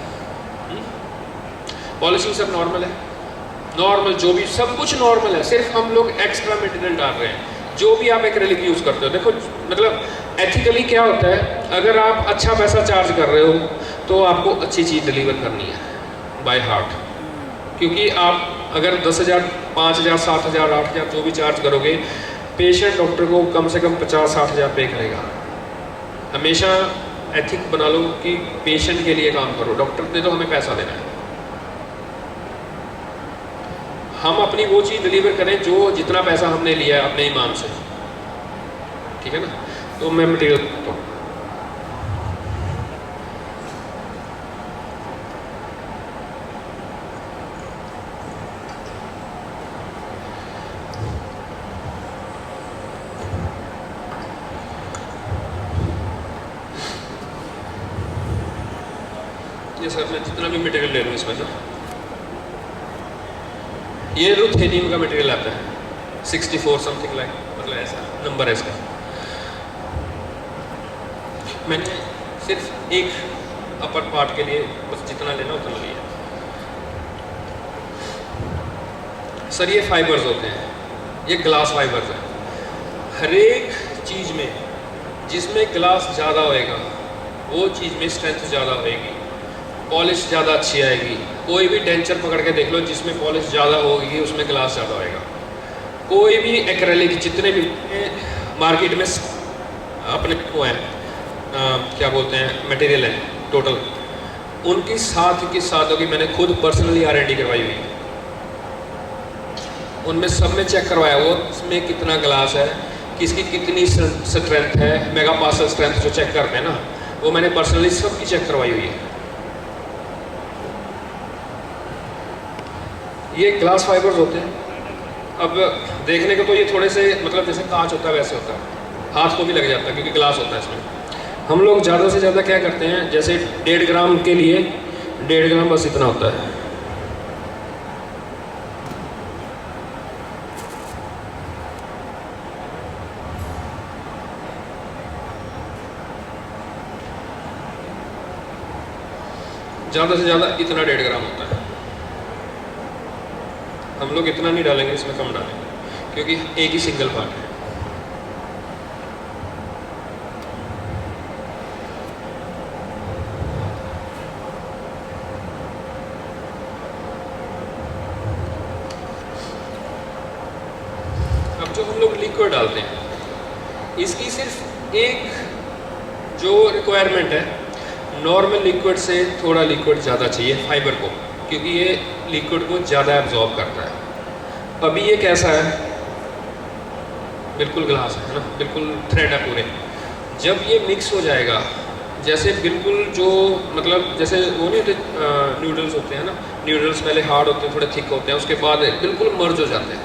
पॉलिशिंग सब नॉर्मल है, नॉर्मल जो भी सब कुछ नॉर्मल है, सिर्फ हम लोग एक्स्ट्रा मटेरियल डाल रहे हैं। जो भी आप एक्रेलिक यूज़ करते हो, देखो मतलब एथिकली क्या होता है, अगर आप अच्छा पैसा चार्ज कर रहे हो तो आपको अच्छी चीज़ डिलीवर करनी है बाय हार्ट। क्योंकि आप अगर 10,000, 5,000, 7,000, 8,000 जो भी चार्ज करोगे, पेशेंट डॉक्टर को कम से कम 50-60,000 पे करेगा। हमेशा एथिक बना लो कि पेशेंट के लिए काम करो, डॉक्टर ने तो हमें पैसा देना है। हम अपनी वो चीज़ डिलीवर करें जो जितना पैसा हमने लिया है अपने ईमान से, ठीक है ना। तो मैं मटेरियल तो ये सर मैं जितना भी मटेरियल ले लूँ इसमें से, ये रुथेनियम का मटेरियल आता है 64 समथिंग लाइक, मतलब ऐसा नंबर है इसका। मैंने सिर्फ एक अपर पार्ट के लिए बस जितना लेना उतना लिया। सर ये फाइबर्स होते हैं, ये ग्लास फाइबर्स है। हर एक चीज़ में जिसमें ग्लास ज़्यादा होएगा वो चीज़ में स्ट्रेंथ ज़्यादा होएगी, पॉलिश ज़्यादा अच्छी आएगी। कोई भी डेंचर पकड़ के देख लो, जिसमें पॉलिश ज़्यादा होगी उसमें ग्लास ज़्यादा होएगा। कोई भी एक्रेलिक जितने भी मार्केट में अपने वो हैं क्या बोलते हैं मटेरियल है टोटल, उनकी साथ की साथों की मैंने खुद पर्सनली R&D करवाई हुई है। उनमें सब में चेक करवाया वो इसमें कितना ग्लास है, किसकी कितनी स्ट्रेंथ है, मेगा पास्कल स्ट्रेंथ जो चेक करते हैं ना, वो मैंने पर्सनली सबकी चेक करवाई हुई है। ये ग्लास फाइबर्स होते हैं। अब देखने को तो ये थोड़े से मतलब जैसे कांच होता है वैसे होता है, हाथ को भी लग जाता है क्योंकि ग्लास होता है इसमें। हम लोग ज़्यादा से ज़्यादा क्या करते हैं, जैसे 1.5 ग्राम के लिए 1.5 ग्राम बस इतना होता है। ज़्यादा से ज़्यादा इतना 1.5 ग्राम होता है। हम लोग इतना नहीं डालेंगे, इसमें कम डालेंगे क्योंकि एक ही सिंगल पार्ट है। अब जो हम लोग लिक्विड डालते हैं, इसकी सिर्फ एक जो रिक्वायरमेंट है, नॉर्मल लिक्विड से थोड़ा लिक्विड ज़्यादा चाहिए फाइबर को, क्योंकि ये लिक्विड को ज़्यादा एब्जॉर्ब करता है। अभी ये कैसा है, बिल्कुल ग्लास है ना, बिल्कुल थ्रेड है पूरे। जब ये मिक्स हो जाएगा, जैसे बिल्कुल जो मतलब जैसे वो नहीं होते नूडल्स होते हैं ना, नूडल्स पहले हार्ड होते हैं, थोड़े थिक होते हैं, उसके बाद बिल्कुल मर्ज हो जाते हैं,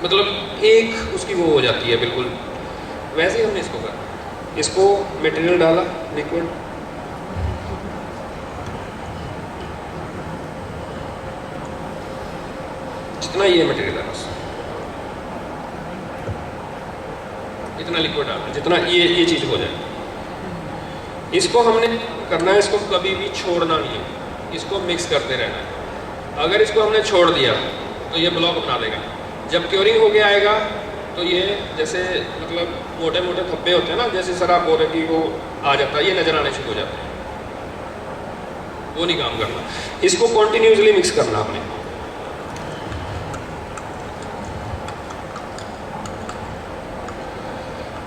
मतलब एक उसकी वो हो जाती है बिल्कुल। वैसे ही हमने इसको करा, इसको मटेरियल डाला लिक्विड, जितना ये मटेरियल है बस इतना लिक्विड डालना, जितना ये चीज़ हो जाए। इसको हमने करना है, इसको कभी भी छोड़ना नहीं है, इसको मिक्स करते रहना है। अगर इसको हमने छोड़ दिया तो ये ब्लॉक बना देगा। जब क्योरिंग हो गया आएगा तो ये जैसे मतलब मोटे मोटे धब्बे होते हैं ना, जैसे सर आप बोल रहे कि वो आ जाता है, ये नज़र आने शुरू हो जाते हैं, वो नहीं काम करना। इसको कॉन्टिन्यूसली मिक्स करना आपने।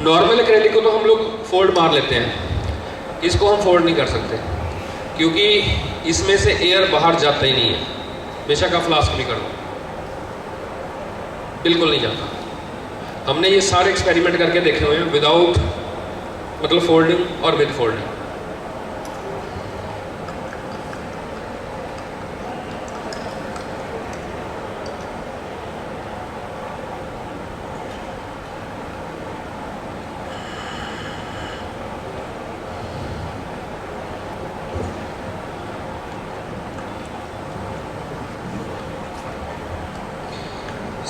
नॉर्मल एक्रेलिक को तो हम लोग फोल्ड मार लेते हैं, इसको हम फोल्ड नहीं कर सकते क्योंकि इसमें से एयर बाहर जाता ही नहीं है, बेशक आप फ्लास्क भी कर दो, बिल्कुल नहीं जाता। हमने ये सारे एक्सपेरिमेंट करके देखे हुए हैं, विदाउट मतलब फोल्डिंग और विद फोल्डिंग।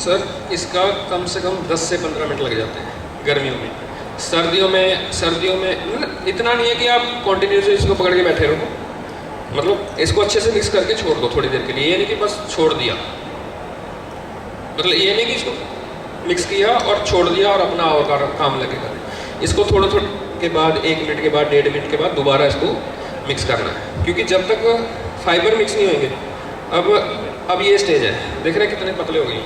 सर इसका कम से कम 10 से 15 मिनट लग जाते हैं गर्मियों में। सर्दियों में इतना नहीं है कि आप कंटिन्यूसली इसको पकड़ के बैठे रहो, मतलब इसको अच्छे से मिक्स करके छोड़ दो थोड़ी देर के लिए। ये नहीं कि बस छोड़ दिया, मतलब ये नहीं कि इसको मिक्स किया और छोड़ दिया और अपना और काम लगे करें। इसको थोड़ा के बाद 1 मिनट के बाद 1.5 मिनट के बाद दोबारा इसको मिक्स करना है, क्योंकि जब तक फाइबर मिक्स नहीं होंगे। अब ये स्टेज है, देख रहे हैं कितने पतले हो गए,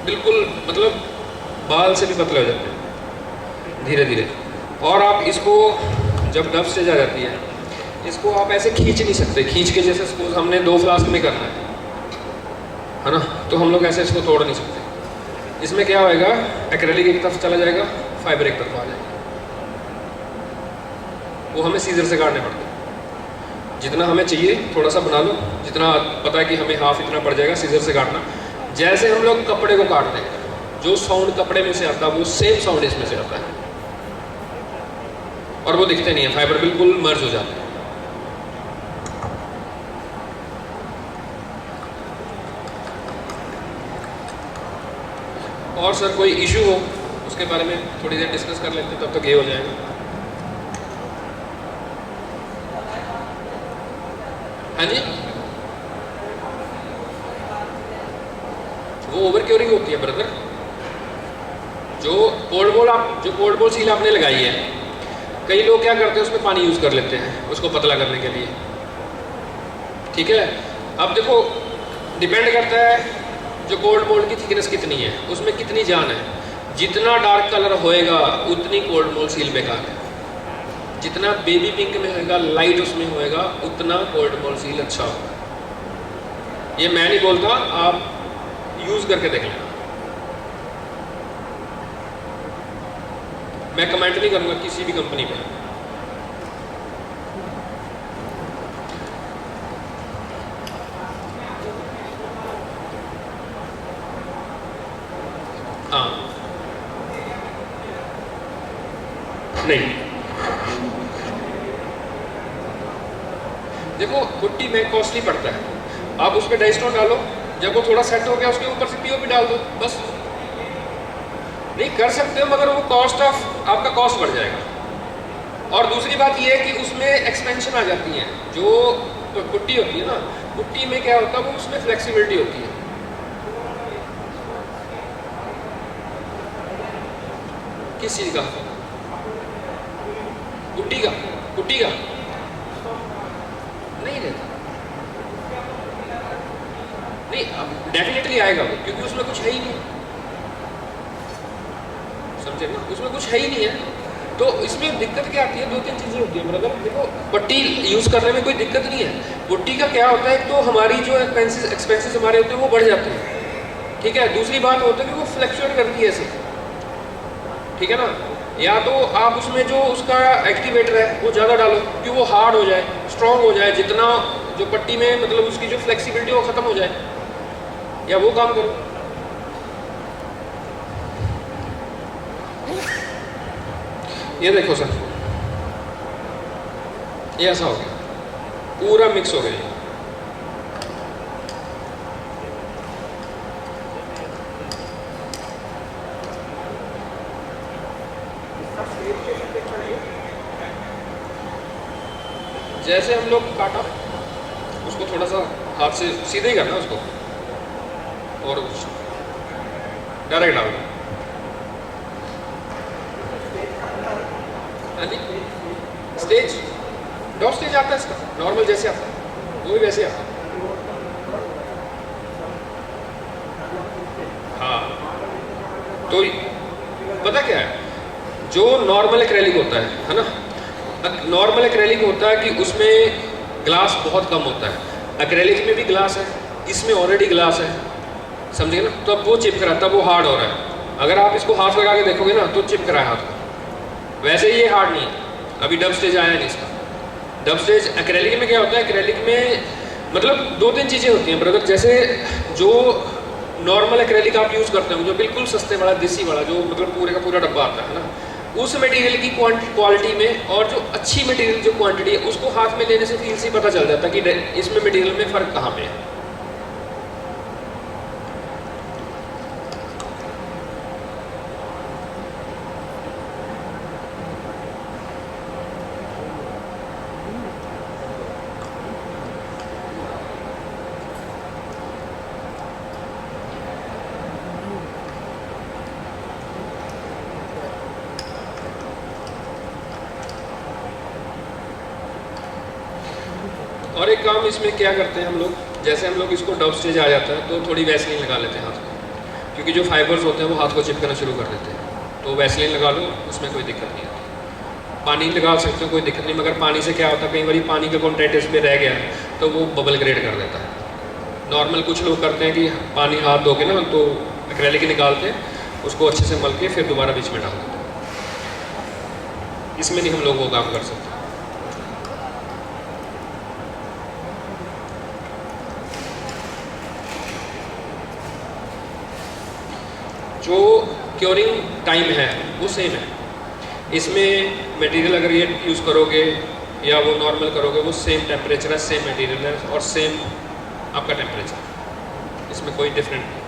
बिल्कुल मतलब बाल से भी पतले हो जाते हैं धीरे धीरे। और आप इसको जब डब स्टेज आ जाती है, इसको आप ऐसे खींच नहीं सकते, खींच के जैसे सपोज हमने 2 फ्लास्क में करना है ना, तो हम लोग ऐसे इसको तोड़ नहीं सकते। इसमें क्या होएगा, एक्रेलिक एक तरफ चला जाएगा, फाइबर एक तरफ आ जाएगा, वो हमें सीजर से काटने पड़ते हैं। जितना हमें चाहिए थोड़ा सा बना लो, जितना पता है कि हमें हाफ इतना पड़ जाएगा, सीजर से काटना। जैसे हम लोग कपड़े को काटते हैं, जो साउंड कपड़े में से आता है वो सेम साउंड इसमें से आता है, और वो दिखते नहीं है, फाइबर बिल्कुल मर्ज हो जाते हैं। और सर कोई इशू हो उसके बारे में थोड़ी देर डिस्कस कर लेते हैं, तब तक ये हो जाएगा। हाँ जी, वो ओवर क्योरिंग होती है ब्रदर। जो कोल्ड बॉल सील आपने लगाई है, कई लोग क्या करते हैं उसमें पानी यूज़ कर लेते हैं उसको पतला करने के लिए, ठीक है। अब देखो डिपेंड करता है जो कोल्ड मोल्ड की थिकनेस कितनी है, उसमें कितनी जान है। जितना डार्क कलर होएगा उतनी कोल्ड मोल्ड सील बेकार है, जितना बेबी पिंक में होएगा, लाइट उसमें होएगा, उतना कोल्ड मोल सील अच्छा होगा। ये मैं नहीं बोलता, आप यूज करके देख लेना। मैं कमेंट नहीं करूंगा किसी भी कंपनी पे। हाँ नहीं, देखो पुट्टी में कॉस्टली पड़ता है, आप उस पर डाइस्टोन डालो, जब वो थोड़ा सेट हो गया उसके ऊपर से पीओपी डाल दो, बस। नहीं कर सकते हो, मगर वो कॉस्ट ऑफ आपका कॉस्ट बढ़ जाएगा। और दूसरी बात ये है कि उसमें एक्सपेंशन आ जाती है। जो पुट्टी होती है ना, पुट्टी में क्या होता है, वो उसमें फ्लेक्सिबिलिटी होती है। किस चीज का? पुट्टी का? पुट्टी का नहीं रहता, नहीं डेफिनेटली आएगा वो, क्योंकि उसमें कुछ है ही नहीं, समझे ना, उसमें कुछ है ही नहीं है। तो इसमें दिक्कत क्या आती है, दो तीन चीजें होती है ब्रदर। देखो पट्टी यूज करने में कोई दिक्कत नहीं है। पुट्टी का क्या होता है, तो हमारी जो एक्सपेंसेस हमारे होते हैं वो बढ़ जाते हैं, ठीक है। दूसरी बात होता है कि वो फ्लक्चुएट करती है ऐसे, ठीक है ना। या तो आप उसमें जो उसका एक्टिवेटर है वो ज़्यादा डालो कि वो हार्ड हो जाए, स्ट्रॉन्ग हो जाए, जितना जो पट्टी में मतलब उसकी जो फ्लेक्सिबिलिटी वो ख़त्म हो जाए, या वो काम करो। ये देखो सर, ये ऐसा हो गया, पूरा मिक्स हो गया। जैसे हम लोग काटा, उसको थोड़ा सा हाथ से सीधे ही करना उसको, और डायरेक्ट डालना। हाँ जी, स्टेज डॉट स्टेज आता है इसका, नॉर्मल जैसे आता है वो भी वैसे आता है। हाँ, तो पता क्या है, जो नॉर्मल एक्रेलिक होता है ना, नॉर्मल एक्रेलिक होता है कि उसमें ग्लास बहुत कम होता है। एक्रेलिक में भी ग्लास है, इसमें ऑलरेडी ग्लास है, समझिए ना। तो अब वो चिपक रहा है, तब वो हार्ड हो रहा है। अगर आप इसको हाथ लगा के देखोगे ना तो चिपक रहा है हाथ को, वैसे ही ये हार्ड नहीं है। अभी डब स्टेज आया नहीं इसका। डब स्टेज एक्रेलिक में क्या होता है, एक्रेलिक में मतलब दो तीन चीज़ें होती हैं ब्रदर। जैसे जो नॉर्मल एक्रेलिक आप यूज़ करते हो, जो बिल्कुल सस्ते वाला देसी वाला, जो मतलब पूरे का पूरा डब्बा आता है ना, उस मटेरियल की क्वालिटी में और जो अच्छी मटेरियल जो क्वांटिटी है, उसको हाथ में लेने से फील से पता चल जाता है कि इसमें मटेरियल में फ़र्क कहाँ पे है। और एक काम इसमें क्या करते हैं हम लोग, जैसे हम लोग इसको डब स्टेज आ जाता है तो थोड़ी वैसलीन लगा लेते हैं हाथ को, क्योंकि जो फाइबर्स होते हैं वो हाथ को चिपकना शुरू कर देते हैं। तो वैसलीन लगा लो, उसमें कोई दिक्कत नहीं आती। पानी लगा सकते हो, कोई दिक्कत नहीं, मगर पानी से क्या होता है, कई बार पानी का कॉन्टेंट इसमें रह गया तो वो बबल ग्रेड कर देता है। नॉर्मल कुछ लोग करते हैं कि पानी हाथ धो के ना, तो एक्रेलिक निकालते हैं, उसको अच्छे से मल के फिर दोबारा बीच में डाल देते हैं। इसमें नहीं हम लोग वो काम कर सकते। जो क्योरिंग टाइम है वो सेम है। इसमें मटेरियल अगर ये यूज़ करोगे या वो नॉर्मल करोगे, वो सेम टेम्परेचर है, सेम मटेरियल है और सेम आपका टेम्परेचर, इसमें कोई डिफरेंट नहीं।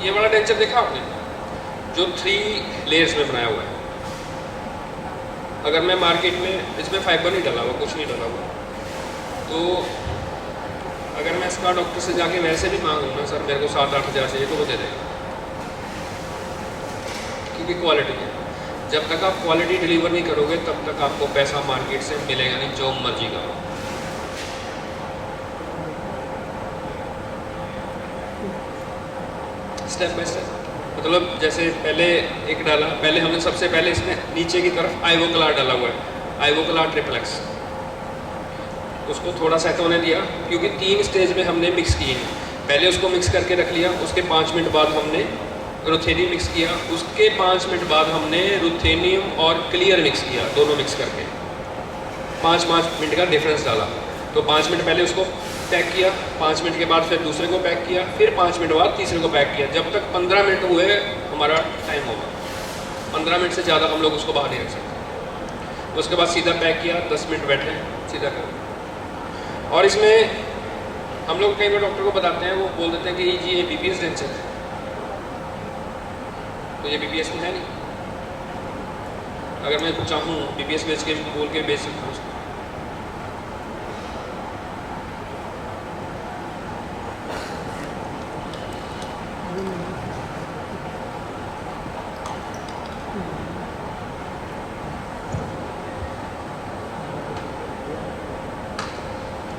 ये वाला डेंचर देखा आपने, जो 3 लेयर्स में बनाया हुआ है। अगर मैं मार्केट में, इसमें फाइबर नहीं डाला हुआ, कुछ नहीं डाला हुआ, तो अगर मैं इसका डॉक्टर से जाके वैसे भी मांगूँ ना, सर मेरे को 7-8 हज़ार चाहिए, तो वो दे देगा, क्योंकि क्वालिटी है। जब तक आप क्वालिटी डिलीवर नहीं करोगे तब तक आपको पैसा मार्केट से मिलेगा नहीं, जो मर्जी का हो। Step by step. मतलब जैसे पहले एक डाला, पहले हमने सबसे पहले इसमें नीचे की तरफ आइवोक्लार डाला हुआ है, आइवोक्लार ट्रिप्लेक्स, उसको थोड़ा सेट होने दिया क्योंकि 3 स्टेज में हमने मिक्स किए हैं। पहले उसको मिक्स करके रख लिया, उसके 5 मिनट बाद हमने रुथेनियम मिक्स किया, उसके 5 मिनट बाद हमने रुथेनियम और क्लियर मिक्स किया, दोनों मिक्स करके 5-5 मिनट का डिफरेंस डाला। तो 5 मिनट पहले उसको पैक किया, 5 मिनट के बाद फिर दूसरे को पैक किया, फिर 5 मिनट बाद तीसरे को पैक किया, जब तक 15 मिनट हुए हमारा टाइम होगा। 15 मिनट से ज़्यादा हम लोग उसको बाहर नहीं रख सकते। उसके बाद सीधा पैक किया, 10 मिनट बैठे, सीधा कर। और इसमें हम लोग कई बार डॉक्टर को बताते हैं, वो बोल देते हैं कि ये BPS डेंचर है, तो ये BPS में है नहीं। अगर मैं चाहूँ BPS बेच के बोल के बेच सकता हूँ उसको।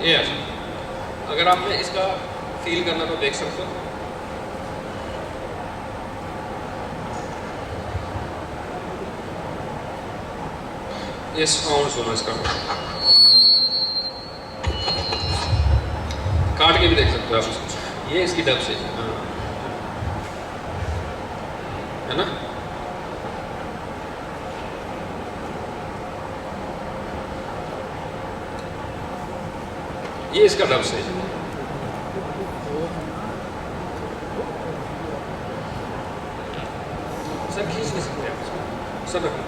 ये ऐसा अगर आपने इसका फील करना तो देख सकते हो। ये साउंड सुनो इसका, काट के भी देख सकते हो आप इसको। ये इसकी डब से है ना। ये इसका डब से सर खींच नहीं सकते आप इसको, सर रखो।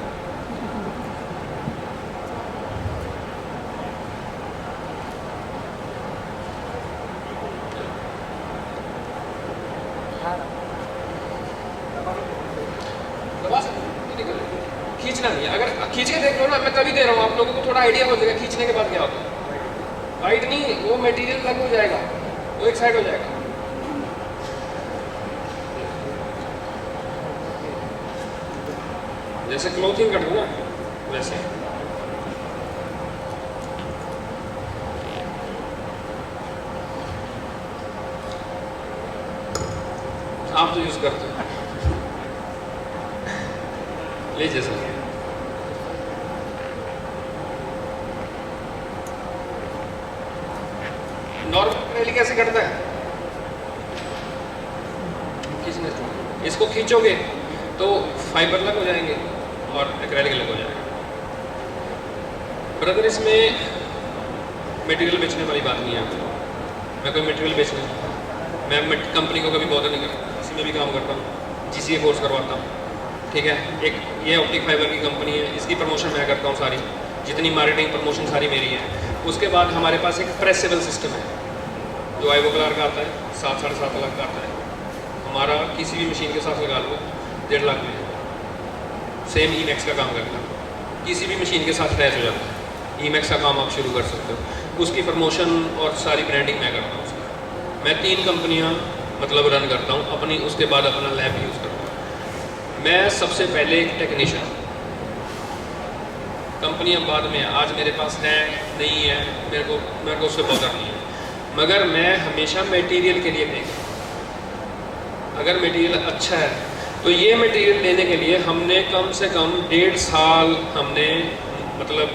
खींचना नहीं है, अगर खींच के देख लो ना, मैं तभी दे रहा हूँ आप लोगों को थोड़ा आइडिया हो जाएगा खींचने के बाद क्या होता है। वाइट नहीं, वो मटेरियल अलग हो जाएगा, वो एक साइड हो जाएगा। जैसे क्लोथिंग कट ना वैसे। आप तो यूज करते हो, लीजिए सर। नॉर्मल रैली कैसे करता है, खींचने से। इसको खींचोगे तो फाइबर अलग हो जाएंगे और एक्रेलिक अलग हो जाएगा। ब्रदर इसमें मटेरियल बेचने वाली बात नहीं है, मैं कोई मटेरियल बेचने, मैं कंपनी को कभी बॉदर नहीं करता, इसी में भी काम करता हूँ, GCA कोर्स करवाता हूँ, ठीक है। एक ये ऑप्टिक फाइबर की कंपनी है, इसकी प्रमोशन मैं करता हूँ सारी, जितनी मार्केटिंग प्रमोशन सारी मेरी है। उसके बाद हमारे पास एक प्रेसेबल सिस्टम है जो आइवोक्लार का आता है, 7-7.5 लाख का आता है। हमारा किसी भी मशीन के साथ लगा लो 1.5 लाख में, सेम ईमैक्स का काम करता है, किसी भी मशीन के साथ अटैच हो जाता है। ईमैक्स का काम आप शुरू कर सकते हो, उसकी प्रमोशन और सारी ब्रांडिंग मैं करता हूँ उसका। मैं 3 कंपनियाँ मतलब रन करता हूँ अपनी, उसके बाद अपना लैब यूज़ करता हूँ। मैं सबसे पहले एक टेक्नीशियन, कंपनियाँ बाद में, आज मेरे पास है नहीं है, मेरे को उससे बॉदर नहीं है, मगर मैं हमेशा मटेरियल के लिए देखता हूँ। अगर मटेरियल अच्छा है तो ये मटेरियल लेने के लिए हमने कम से कम 1.5 साल हमने मतलब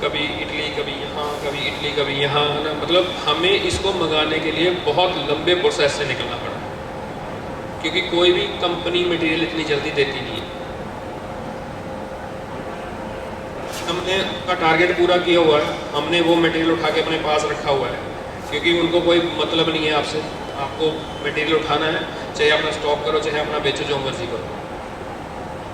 कभी इटली कभी यहाँ, कभी इटली कभी यहाँ ना, मतलब हमें इसको मंगाने के लिए बहुत लंबे प्रोसेस से निकलना पड़ा, क्योंकि कोई भी कंपनी मटेरियल इतनी जल्दी देती नहीं है। हमने का टारगेट पूरा किया हुआ है, हमने वो मटेरियल उठा के अपने पास रखा हुआ है, क्योंकि उनको कोई मतलब नहीं है आपसे, आपको मटेरियल उठाना है, चाहे अपना स्टॉक करो चाहे अपना बेचो, जो मर्जी करो।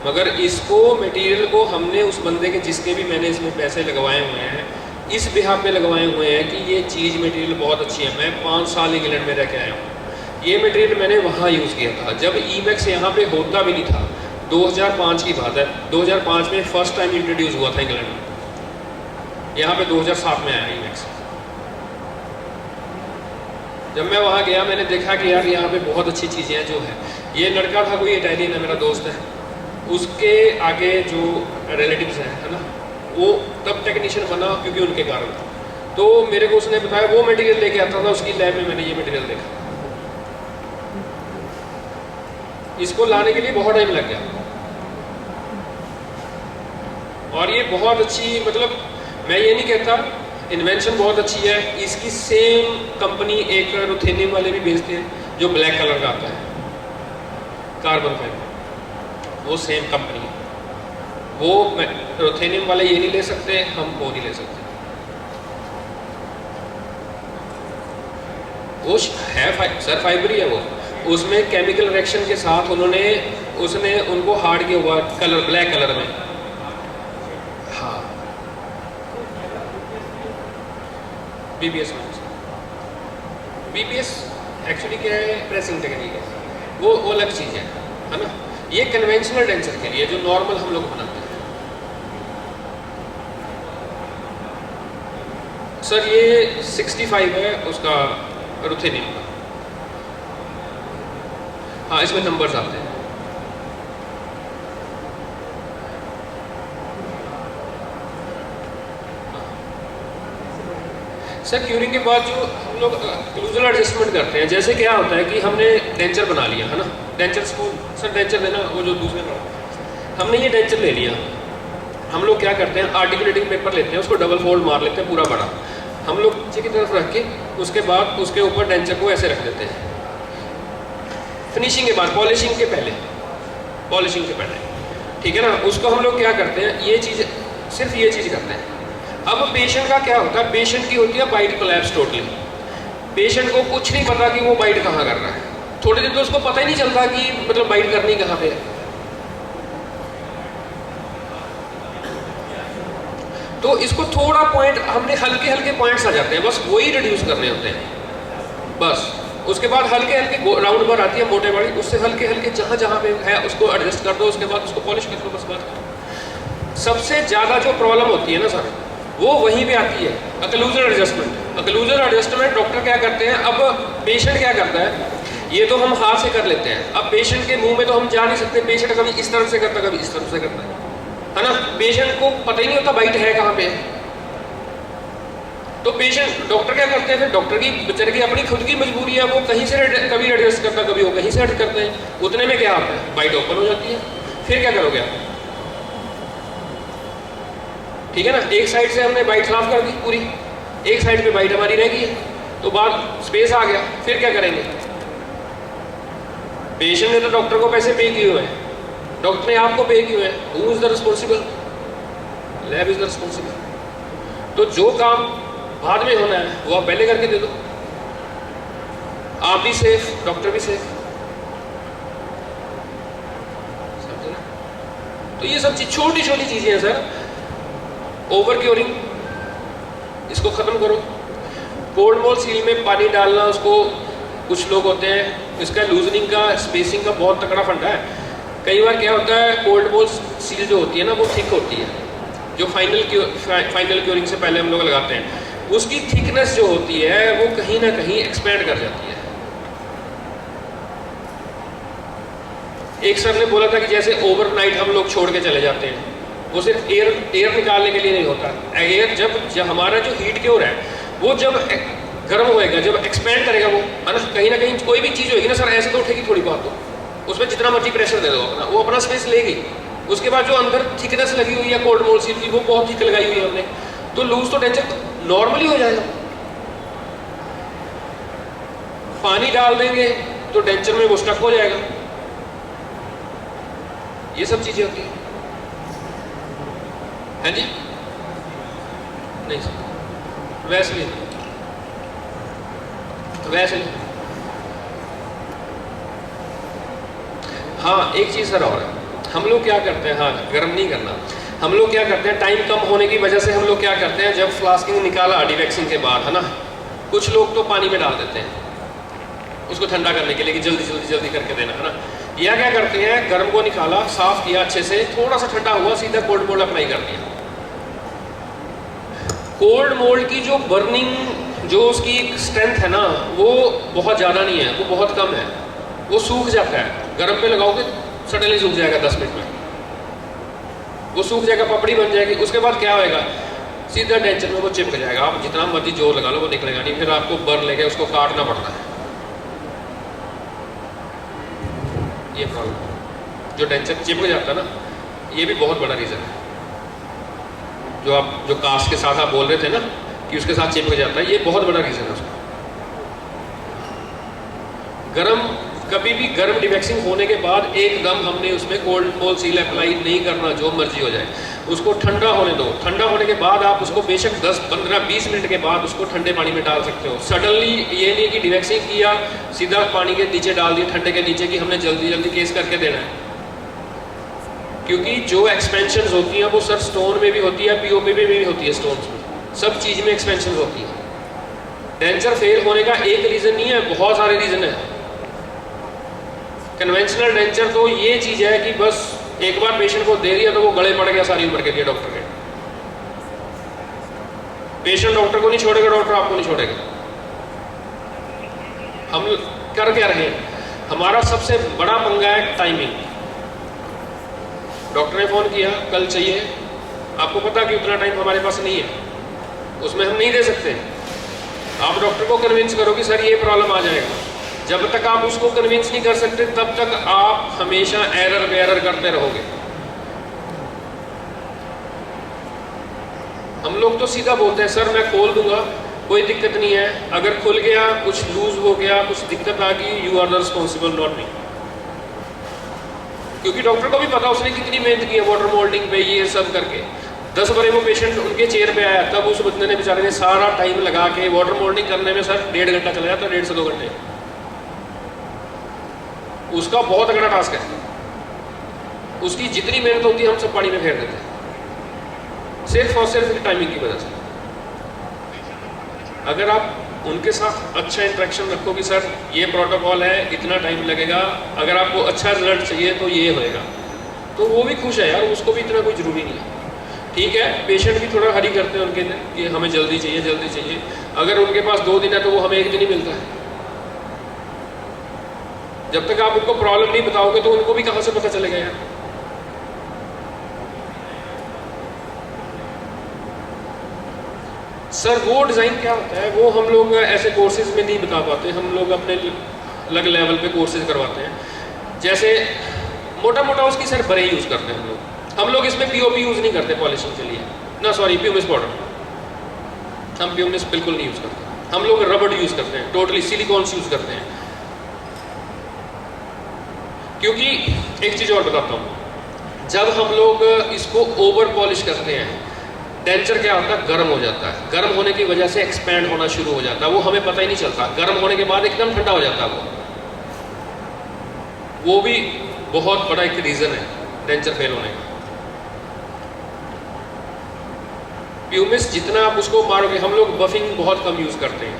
मगर इसको मटेरियल को हमने उस बंदे के जिसके भी मैंने इसमें पैसे लगवाए हुए हैं, इस बिहाफ पे लगवाए हुए हैं कि ये चीज़ मटेरियल बहुत अच्छी है। मैं 5 साल इंग्लैंड में रह के आया हूँ, ये मटेरियल मैंने वहाँ यूज़ किया था जब ईमैक्स यहाँ पे होता भी नहीं था। 2005 की बात है, 2005 में फर्स्ट टाइम इंट्रोड्यूस हुआ था इंग्लैंड में, यहाँ पे 2007 में आया ईमैक्स। जब मैं वहाँ गया मैंने देखा कि यार यहाँ पे बहुत अच्छी चीज़ें हैं जो है। ये लड़का था कोई इटालियन है, मेरा दोस्त है, उसके आगे जो रिलेटिव्स हैं है ना, वो तब टेक्नीशियन बना क्योंकि उनके कारण। तो मेरे को उसने बताया वो मटेरियल लेके आता था, उसकी लैब में मैंने ये मटेरियल देखा। इसको लाने के लिए बहुत टाइम लग गया। और ये बहुत अच्छी, मतलब मैं ये नहीं कहता, इन्वेंशन बहुत अच्छी है। इसकी सेम कंपनी एक रुथेनियम वाले भी बेचते हैं जो ब्लैक कलर का आता है, कार्बन फाइबर, वो सेम कंपनी है। वो रुथेनियम वाले ये नहीं ले सकते, हम वो नहीं ले सकते। वो है सर फाइबर ही है वो, उसमें केमिकल रिएक्शन के साथ उसने उनको हार्ड किया हुआ कलर, ब्लैक कलर में। हाँ, बीबीएस में, बीबीएस एक्चुअली क्या है, प्रेसिंग टेक्निक है, वो अलग चीज़ है ना। ये कन्वेंशनल डेंचर के लिए जो नॉर्मल हम लोग बनाते हैं। सर ये 65 है उसका रुथेनियम का। हाँ, इसमें नंबर्स आते हैं। सर क्यूरिंग के बाद जो हम लोग क्लूजल एडजस्टमेंट करते हैं, जैसे क्या होता है कि हमने डेंचर बना लिया है ना, डेंचर्स को सर डेंचर देना, वो जो दूसरे हमने ये डेंचर ले लिया, हम लोग क्या करते हैं आर्टिकुलेटिंग पेपर लेते हैं, उसको डबल फोल्ड मार लेते हैं पूरा बड़ा, हम लोग नीचे की तरफ रख के उसके बाद उसके ऊपर डेंचर को ऐसे रख देते हैं। फिनिशिंग के बाद, पॉलिशिंग के पहले, पॉलिशिंग के पहले, ठीक है ना, उसको हम लोग क्या करते हैं, ये चीज़, सिर्फ ये चीज़ करते हैं। अब पेशेंट का क्या होता है, पेशेंट की होती है बाइट कोलैप्स टोटली। पेशेंट को कुछ नहीं पता कि वो बाइट कहाँ कर रहा है, थोड़ी देर तो उसको पता ही नहीं चलता कि मतलब बाइट करनी कहाँ पे है। तो इसको थोड़ा पॉइंट, हमने हल्के हल्के पॉइंट्स आ जाते हैं, बस वही रिड्यूस करने होते हैं बस। उसके बाद हल्के हल्के राउंड बार आती है मोटे वाली, उससे हल्के हल्के जहाँ जहाँ पे है उसको एडजस्ट कर दो, उसके बाद उसको पॉलिश कर दो, बस बात। सबसे ज़्यादा जो प्रॉब्लम होती है ना सर, वो वहीं पे आती है, occlusal adjustment. Occlusal adjustment doctor क्या करते हैं, अब पेशेंट क्या करता है, ये तो हम हाथ से कर लेते हैं, अब पेशेंट के मुंह में तो हम जा नहीं सकते, पेशेंट कभी इस तरफ से करता है, कभी इस तरफ से करता है ना, पेशेंट को पता ही नहीं होता बाइट है कहाँ पे। तो पेशेंट, डॉक्टर क्या करते हैं, फिर डॉक्टर की बेचारे की अपनी खुद की मजबूरी है, वो कहीं से कभी एडजस्ट करता, कभी वो कहीं से एडजस्ट करते हैं, उतने में क्या होता है, बाइट ओपन हो जाती है। फिर क्या करोगे आप, ठीक है ना, एक साइड से हमने बाइट साफ कर दी पूरी, एक साइड पे बाइट हमारी रह गई है, तो बाद स्पेस आ गया, फिर क्या करेंगे। पेशेंट ने तो डॉक्टर को पैसे पे किए हुए हैं, डॉक्टर ने आपको पे किए हुए हैं, who is the responsible, lab is the responsible. तो जो काम बाद में होना है वो आप पहले करके दे दो, आप भी सेफ, डॉक्टर भी सेफ, समझे ना। तो ये सब चीज छोटी छोटी चीजें हैं सर। ओवर क्योरिंग, इसको खत्म करो। कोल्ड मोल्ड सील में पानी डालना, उसको कुछ लोग होते हैं, इसका लूजनिंग का, स्पेसिंग का बहुत तगड़ा फंडा है। कई बार क्या होता है, कोल्ड मोल्ड सील जो होती है ना, वो थिक होती है, जो फाइनल क्योरिंग से पहले हम लोग लगाते हैं, उसकी थिकनेस जो होती है वो कहीं ना कहीं एक्सपेंड कर जाती है। एक सर ने बोला था कि जैसे ओवरनाइट हम लोग छोड़ के चले जाते हैं, वो सिर्फ एयर निकालने के लिए नहीं होता। एयर जब हमारा जो हीट क्योर है वो जब गर्म होएगा, जब एक्सपेंड करेगा वो, है ना, कहीं कोई भी चीज़ होगी ना सर, ऐसे तो उठेगी थोड़ी बहुत, तो उसमें जितना मर्जी प्रेशर दे दो अपना, वो अपना स्पेस लेगी। उसके बाद जो अंदर थिकनेस लगी हुई है कोल्ड मोल्ड सील की, वो बहुत थिक लगाई हुई है हमने, तो लूज तो डेंचर नॉर्मली हो जाएगा। पानी डाल देंगे तो डेंचर में वो स्टक हो जाएगा। ये सब चीजें होती है जी। नहीं सर, वैसे हाँ, एक चीज सर और है, हम लोग क्या करते हैं, हाँ गर्म नहीं करना, हम लोग क्या करते हैं, टाइम कम होने की वजह से हम लोग क्या करते हैं, जब फ्लास्किंग निकाला डिवैक्सिंग के बाद, है ना, कुछ लोग तो पानी में डाल देते हैं उसको ठंडा करने के लिए कि जल्दी करके देना, है ना, या क्या करते हैं, गर्म को निकाला, साफ किया अच्छे से, थोड़ा सा ठंडा हुआ, सीधा कोल्ड मोल्ड अप्लाई कर दिया। कोल्ड मोल्ड की जो बर्निंग, जो उसकी स्ट्रेंथ है ना, वो बहुत ज़्यादा नहीं है, वो बहुत कम है, वो सूख जाता है। गर्म पे लगाओगे सडनली सूख जाएगा 10 मिनट में, वो सूख जाएगा, पपड़ी बन जाएगी। उसके बाद क्या होएगा, सीधा डेंचर में वो चिपक जाएगा, आप जितना मर्जी जोर लगा लो वो निकलेगा नहीं, फिर आपको बर्न लेके उसको काटना पड़ता है। ये प्रॉब्लम, जो डेंचर चिपक जाता है ना, ये भी बहुत बड़ा रीज़न है। जो कास्ट के साथ आप बोल रहे थे ना कि उसके साथ चिपक जाता है, ये बहुत बड़ा रीज़न है उसका। कभी भी गर्म डिवैक्सिंग होने के बाद एकदम हमने उसमें कोल्ड सील अप्लाई नहीं करना, जो मर्जी हो जाए। उसको ठंडा होने दो। ठंडा होने के बाद आप उसको बेशक 10, 15, 20 मिनट के बाद उसको ठंडे पानी में डाल सकते हो। सडनली ये नहीं कि डिवैक्सिंग किया सीधा पानी के नीचे डाल दिया, ठंडे के नीचे, कि हमने जल्दी जल्दी केस करके देना है। क्योंकि जो एक्सपेंशन होती हैं वो सर स्टोन में भी होती है, पीओपी में भी होती है, स्टोन्स में, सब चीज़ में एक्सपेंशन होती है। डेंचर फेल होने का एक रीज़न नहीं है, बहुत सारे रीज़न है। कन्वेंशनल डेंचर तो ये चीज़ है कि बस एक बार पेशेंट को दे दिया तो वो गले पड़ गया सारी उम्र के लिए डॉक्टर के। पेशेंट डॉक्टर को नहीं छोड़ेगा, डॉक्टर आपको नहीं छोड़ेगा। हम कर क्या रहे हैं, हमारा सबसे बड़ा पंगा है टाइमिंग। डॉक्टर ने फ़ोन किया कल चाहिए, आपको पता कि उतना टाइम हमारे पास नहीं है, उसमें हम नहीं दे सकते। आप डॉक्टर को कन्विंस करो कि सर ये प्रॉब्लम आ जाएगा। जब तक आप उसको कन्विंस नहीं कर सकते तब तक आप हमेशा एरर पे एरर करते रहोगे। हम लोग तो सीधा बोलते हैं सर मैं खोल दूंगा, कोई दिक्कत नहीं है, अगर खुल गया, कुछ लूज हो गया, कुछ दिक्कत आ गई, you are the responsible, not me. क्योंकि डॉक्टर को भी पता उसने कितनी मेहनत की है वाटर मोल्डिंग पे, ये सब करके। 10 बार वो पेशेंट उनके चेयर पे आया, तब उस बंदे ने बेचारे ने सारा टाइम लगा के वाटर मोल्डिंग करने में सर 1.5 घंटा चला जाता, 1.5 से 2 घंटे। उसका बहुत तगड़ा टास्क है। उसकी जितनी मेहनत होती है हम सब पानी में फेर देते हैं, सिर्फ और सिर्फ टाइमिंग की वजह से। अगर आप उनके साथ अच्छा इंटरेक्शन रखो कि सर ये प्रोटोकॉल है, इतना टाइम लगेगा, अगर आपको अच्छा रिजल्ट चाहिए तो ये होएगा, तो वो भी खुश है यार, उसको भी इतना कोई ज़रूरी नहीं है। ठीक है, पेशेंट भी थोड़ा हरी करते हैं उनके लिए कि हमें जल्दी चाहिए, जल्दी चाहिए। अगर उनके पास 2 दिन है तो वो हमें 1 दिन ही मिलता है। जब तक आप उनको प्रॉब्लम नहीं बताओगे तो उनको भी कहाँ से पता चलेगा यार। सर वो डिज़ाइन क्या होता है वो हम लोग ऐसे कोर्सेज में नहीं बता पाते, हम लोग अपने अलग लेवल पे कोर्सेज करवाते हैं। जैसे मोटा मोटा उसकी सर बरे यूज़ करते हैं हम लोग इसमें पीओपी यूज़ नहीं करते पॉलिशिंग के लिए ना, सॉरी प्यूमिस पाउडर, हम प्यूमिस बिल्कुल नहीं यूज़ करते। हम लोग रबड़ यूज़ करते हैं, टोटली सिलिकॉन्स यूज़ करते हैं। क्योंकि एक चीज़ और बताता हूँ, जब हम लोग इसको ओवर पॉलिश करते हैं, डेंचर क्या होता है, गर्म हो जाता है। गर्म होने की वजह से एक्सपैंड होना शुरू हो जाता है, वो हमें पता ही नहीं चलता। गर्म होने के बाद एकदम ठंडा हो जाता है वो भी बहुत बड़ा एक रीज़न है डेंचर फेल होने का। प्यूमिस जितना आप उसको मारोगे, हम लोग बफिंग बहुत कम यूज़ करते हैं।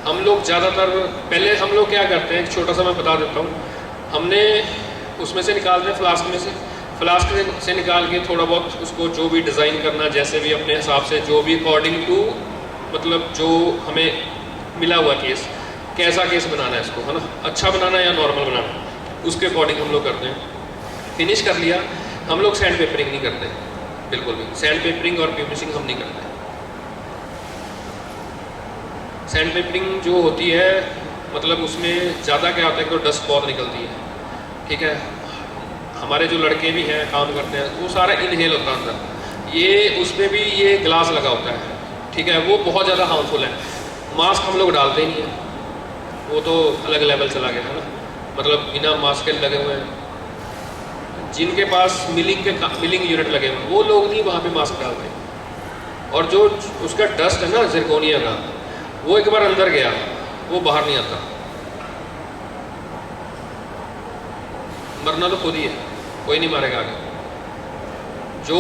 हम लोग ज़्यादातर पहले हम लोग क्या करते हैं, छोटा सा मैं बता देता हूँ, हमने उसमें से निकालते हैं फ्लास्क से निकाल के थोड़ा बहुत उसको जो भी डिज़ाइन करना, जैसे भी अपने हिसाब से, जो भी अकॉर्डिंग टू मतलब जो हमें मिला हुआ केस, कैसा केस बनाना है इसको, है ना, अच्छा बनाना या नॉर्मल बनाना, उसके अकॉर्डिंग हम लोग करते हैं। फिनिश कर लिया, हम लोग सैंड पेपरिंग नहीं करते बिल्कुल भी। सैंड पेपरिंग और प्यूमिसिंग हम नहीं करते। सैंड पेपरिंग जो होती है मतलब उसमें ज़्यादा क्या होता है कि तो डस्ट बहुत निकलती है, ठीक है। हमारे जो लड़के भी हैं काम करते हैं, वो सारा इनहेल होता है अंदर, ये उसमें भी ये ग्लास लगा होता है, ठीक है, वो बहुत ज़्यादा हार्मफुल है। मास्क हम लोग डालते ही नहीं हैं, वो तो अलग लेवल चला गया है ना, मतलब बिना मास्क के लगे हुए हैं। जिनके पास मिलिंग यूनिट लगे हुए वो लोग नहीं वहाँ पे मास्क डालते। और जो उसका डस्ट है ना जिरकोनिया का, वो एक बार अंदर गया वो बाहर नहीं आता, मरना तो खुद ही है, कोई नहीं मारेगा आगे। जो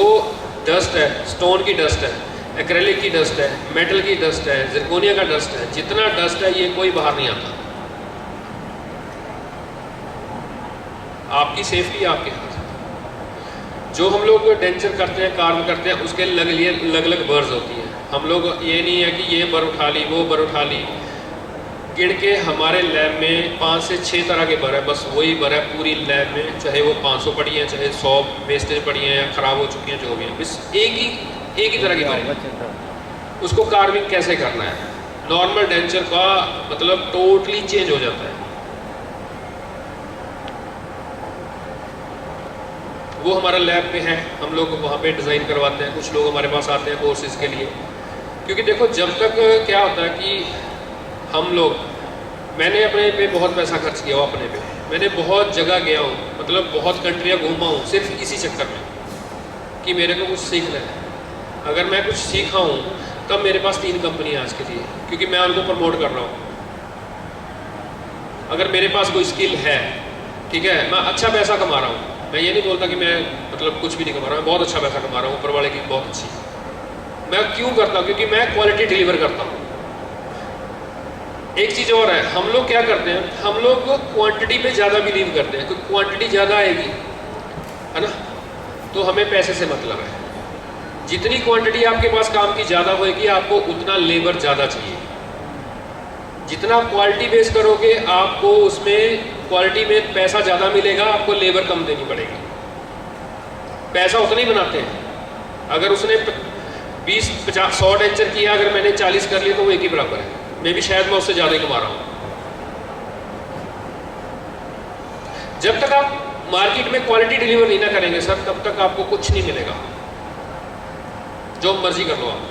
डस्ट है, स्टोन की डस्ट है, एक्रेलिक की डस्ट है, मेटल की डस्ट है, जिरकोनिया का डस्ट है, जितना डस्ट है ये कोई बाहर नहीं आता। आपकी सेफ्टी आपके हाथ। जो हम लोग डेंचर करते हैं, कार्व करते हैं, उसके अलग अलग बर्स होती हैं। हम लोग ये नहीं है कि ये बर उठा ली, वो बर उठा ली, गिन के हमारे लैब में 5 से 6 तरह के बर है, बस वही बर है पूरी लैब में, चाहे वो 500 पड़ी हैं, चाहे 100 वेस्टेज पड़ी हैं या ख़राब हो चुकी हैं, जो भी हैं, बस एक ही तरह की बर है। उसको कार्विंग कैसे करना है, नॉर्मल डेंचर का मतलब टोटली चेंज हो जाता है। वो हमारा लैब पे है, हम लोग वहाँ पे डिज़ाइन करवाते हैं। कुछ लोग हमारे पास आते हैं कोर्सेज के लिए, क्योंकि देखो जब तक क्या होता है कि हम लोग, मैंने अपने पे बहुत पैसा खर्च किया हो अपने पे, मैंने बहुत जगह गया हूँ, मतलब बहुत कंट्रियाँ घूमा हूँ सिर्फ इसी चक्कर में कि मेरे को कुछ सीखना है। अगर मैं कुछ सीखा हूँ तब मेरे पास 3 कंपनियाँ आज के लिए, क्योंकि मैं उनको प्रमोट कर रहा हूँ। अगर मेरे पास कोई स्किल है, ठीक है, मैं अच्छा पैसा कमा रहा हूँ, मैं ये नहीं बोलता कि मैं मतलब कुछ भी नहीं कमा रहा हूँ, बहुत अच्छा पैसा कमा रहा हूँ, ऊपर वाले की बहुत अच्छी। मैं क्यों करता हूँ? क्योंकि मैं क्वालिटी डिलीवर करता हूँ। एक चीज़ और है, हम लोग क्या करते हैं, हम लोग क्वांटिटी पे ज़्यादा बिलीव करते हैं, क्योंकि क्वांटिटी ज़्यादा आएगी, है ना, तो हमें पैसे से मतलब है। जितनी क्वांटिटी आपके पास काम की ज़्यादा होएगी, आपको उतना लेबर ज़्यादा चाहिए। जितना आप क्वालिटी बेस करोगे, आपको उसमें क्वालिटी में पैसा ज़्यादा मिलेगा, आपको लेबर कम देनी पड़ेगी। पैसा उतना ही बनाते हैं। अगर उसने 20, 50, 100 डेंचर किया, अगर मैंने 40 कर लिया तो वो एक ही बराबर है। मैं भी शायद मैं उससे ज़्यादा ही कमा रहा हूँ। जब तक आप मार्केट में क्वालिटी डिलीवर नहीं ना करेंगे सर, तब तक आपको कुछ नहीं मिलेगा, जो मर्जी कर लो आप।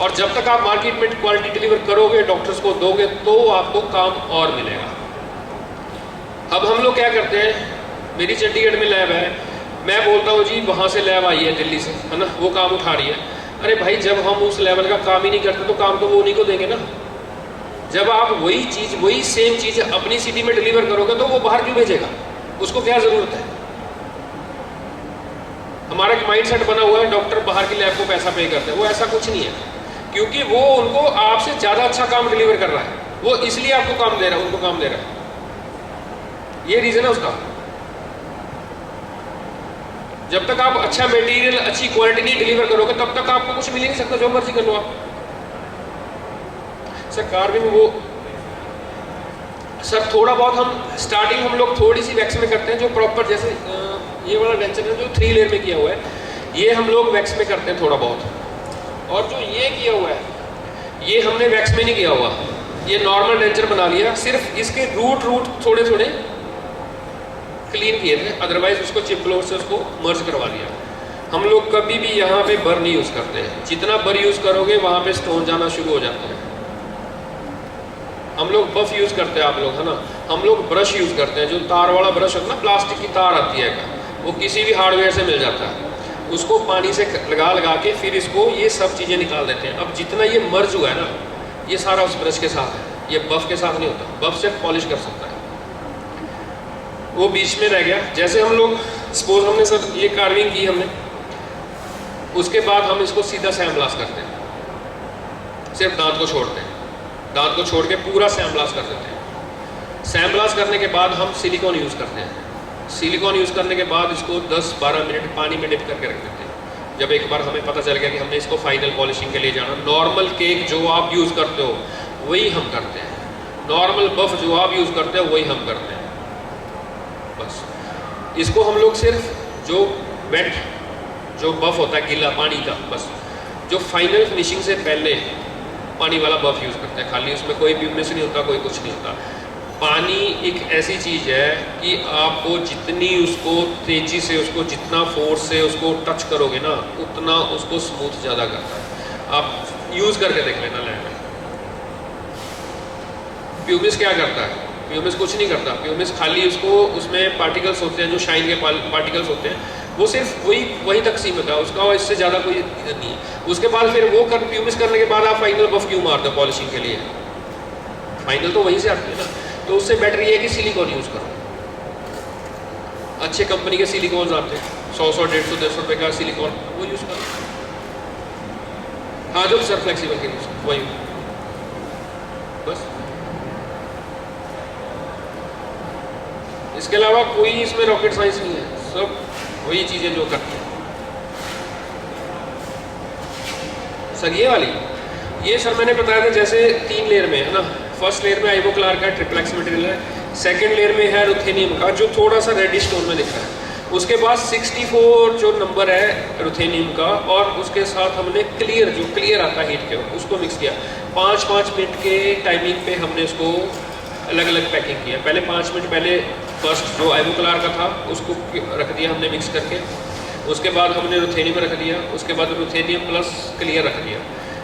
और जब तक आप मार्केट में क्वालिटी डिलीवर करोगे, डॉक्टर्स को दोगे, तो आपको काम और मिलेगा। अब हम लोग क्या करते हैं, मेरी चंडीगढ़ में लैब है, मैं बोलता हूँ जी वहाँ से लैब आई है दिल्ली से, है ना, वो काम उठा रही है। अरे भाई, जब हम उस लेवल का काम ही नहीं करते तो काम तो वो उन्हीं को देंगे ना। जब आप वही चीज़, वही सेम चीज़ अपनी सिटी में डिलीवर करोगे तो वो बाहर क्यों भेजेगा? उसको क्या ज़रूरत है? हमारा एक माइंड सेट बना हुआ है, डॉक्टर बाहर की लैब को पैसा पे करते हैं। वो ऐसा कुछ नहीं है, क्योंकि वो उनको आपसे ज़्यादा अच्छा काम डिलीवर कर रहा है, वो इसलिए आपको काम दे रहा है, उनको काम दे रहा है। ये रीज़न है उसका। जब तक आप अच्छा मटेरियल, अच्छी क्वालिटी नहीं डिलीवर करोगे, तब तक आपको कुछ मिल ही नहीं सकता, जो मर्जी कर लो आप। सर कार्विंग वो सर थोड़ा बहुत हम स्टार्टिंग हम लोग थोड़ी सी वैक्स में करते हैं, जो प्रॉपर, जैसे ये वाला डेंचर है जो 3 लेयर में किया हुआ है, ये हम लोग वैक्स में करते हैं थोड़ा बहुत। और जो ये किया हुआ है, ये हमने वैक्स में नहीं किया हुआ, ये नॉर्मल डेंचर बना लिया, सिर्फ इसके रूट थोड़े थोड़े क्लीन किए थे, अदरवाइज उसको चिप ब्लोअर से उसको मर्ज करवा दिया। हम लोग कभी भी यहाँ पे बर नहीं यूज़ करते हैं। जितना बर यूज़ करोगे वहाँ पे स्टोन जाना शुरू हो जाते हैं। हम लोग बफ यूज़ करते हैं, आप लोग, है ना, हम लोग ब्रश यूज़ करते हैं, जो तार वाला ब्रश होता है ना, प्लास्टिक की तार आती है, वो किसी भी हार्डवेयर से मिल जाता है, उसको पानी से लगा के फिर इसको ये सब चीज़ें निकाल देते हैं। अब जितना ये मर्ज हुआ है ना, ये सारा उस ब्रश के साथ है, ये बफ के साथ नहीं होता। बफ सिर्फ पॉलिश कर सकता है, वो बीच में रह गया। जैसे हम लोग सपोज हमने सर ये कार्विंग की हमने, उसके बाद हम इसको सीधा सैम्ब्लास्ट करते हैं, सिर्फ दांत को छोड़ते हैं, दांत को छोड़ के पूरा सैम्ब्लास्ट कर देते हैं। सैम्ब्लास्ट करने के बाद हम सिलिकॉन यूज़ करते हैं। सिलिकॉन यूज़ करने के बाद इसको 10-12 मिनट पानी में डिप करके रख देते हैं। जब एक बार हमें पता चल गया कि हमने इसको फाइनल पॉलिशिंग के लिए जाना, नॉर्मल केक जो आप यूज़ करते हो वही हम करते हैं, नॉर्मल बफ जो आप यूज़ करते हो वही हम करते हैं। बस इसको हम लोग सिर्फ जो वेट, जो बफ होता है गीला पानी का, बस जो फाइनल फिनिशिंग से पहले पानी वाला बफ यूज़ करते हैं खाली, उसमें कोई ब्यूमिस नहीं होता, कोई कुछ नहीं होता। पानी एक ऐसी चीज़ है कि आपको जितनी उसको तेज़ी से, उसको जितना फोर्स से उसको टच करोगे ना, उतना उसको स्मूथ ज़्यादा करता है। आप यूज़ करके देख लेना लैब में। ब्यूमिस क्या करता है? ब्यूमिस कुछ नहीं करता। ब्यूमिस खाली उसको, उसमें पार्टिकल्स होते हैं जो शाइन के पार्टिकल्स होते हैं, वो सिर्फ वही तक सीमित है, उसका इससे ज़्यादा कोई इधर नहीं है। उसके बाद फिर वो ब्यूमिस करने के बाद आप फाइनल बफ क्यों मारते हो पॉलिशिंग के लिए? फाइनल तो वहीं से आती है ना। तो उससे बेटर ये है कि सिलिकॉन यूज़ करो। अच्छे कंपनी के सिलिकॉन्स आते हैं, 100, 150 रुपये का सिलिकॉन, वो यूज़ करो। हाँ, जो सर फ्लेक्सिबल के यूज़ वही, बस। इसके अलावा कोई इसमें रॉकेट साइंस नहीं है, सब वही चीज़ें जो करते हैं। सर ये वाली, ये सर मैंने बताया था जैसे 3 लेयर में है ना। फर्स्ट लेयर में आइवोक्लार का ट्रिप्लेक्स मटेरियल है, सेकंड लेयर में है रुथेनियम का जो थोड़ा सा रेडिश टोन में दिख रहा है, उसके बाद 64 जो नंबर है रुथेनियम का, और उसके साथ हमने क्लियर, जो क्लियर आता है हीट के, उसको मिक्स किया। 5-5 मिनट के टाइमिंग पे हमने उसको अलग अलग पैकिंग किया। पहले 5 मिनट पहले फर्स्ट जो आइवोक्लार का था उसको रख दिया हमने मिक्स करके, उसके बाद हमने रुथेनियम रख दिया, उसके बाद रुथेनियम प्लस क्लियर रख दिया।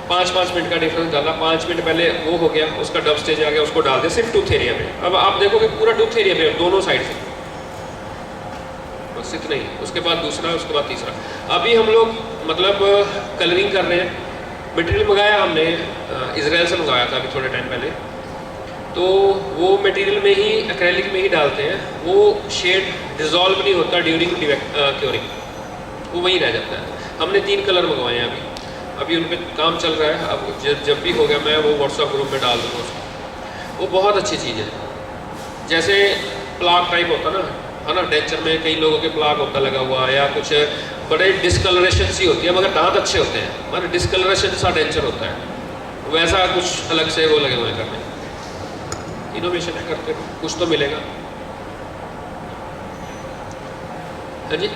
5-5 मिनट का डिफरेंस डाला, 5 मिनट पहले वो हो गया, उसका डब स्टेज आ गया, उसको डाल दिया सिर्फ टूथ एरिया में। अब आप देखोगे पूरा टूथ एरिया में दोनों साइड से, बस इतना ही। उसके बाद दूसरा, उसके बाद तीसरा। अभी हम लोग मतलब कलरिंग कर रहे हैं। मटेरियल मंगाया हमने इजराइल से मंगाया था अभी थोड़े टाइम पहले, तो वो मटेरियल में ही एक्रेलिक में ही डालते हैं, वो शेड डिज़ोल्व नहीं होता ड्यूरिंग क्योरिंग, वो वहीं रह जाता है। हमने 3 कलर मंगवाए हैं अभी उन पर काम चल रहा है। अब जब भी हो गया मैं वो व्हाट्सएप ग्रुप में डाल दूँगा उसको। वो बहुत अच्छी चीज़ है। जैसे प्लाक टाइप होता ना, है ना, डेंचर में कई लोगों के प्लाक होता लगा हुआ, या कुछ बड़े डिस्कलरेशन सी होती है, मगर दांत अच्छे होते हैं, मतलब डिस्कलरेशन सा डेंचर होता है, वैसा कुछ अलग से वो लगे हुए करने। इनोवेशन है, करते कुछ तो मिलेगा। है जी,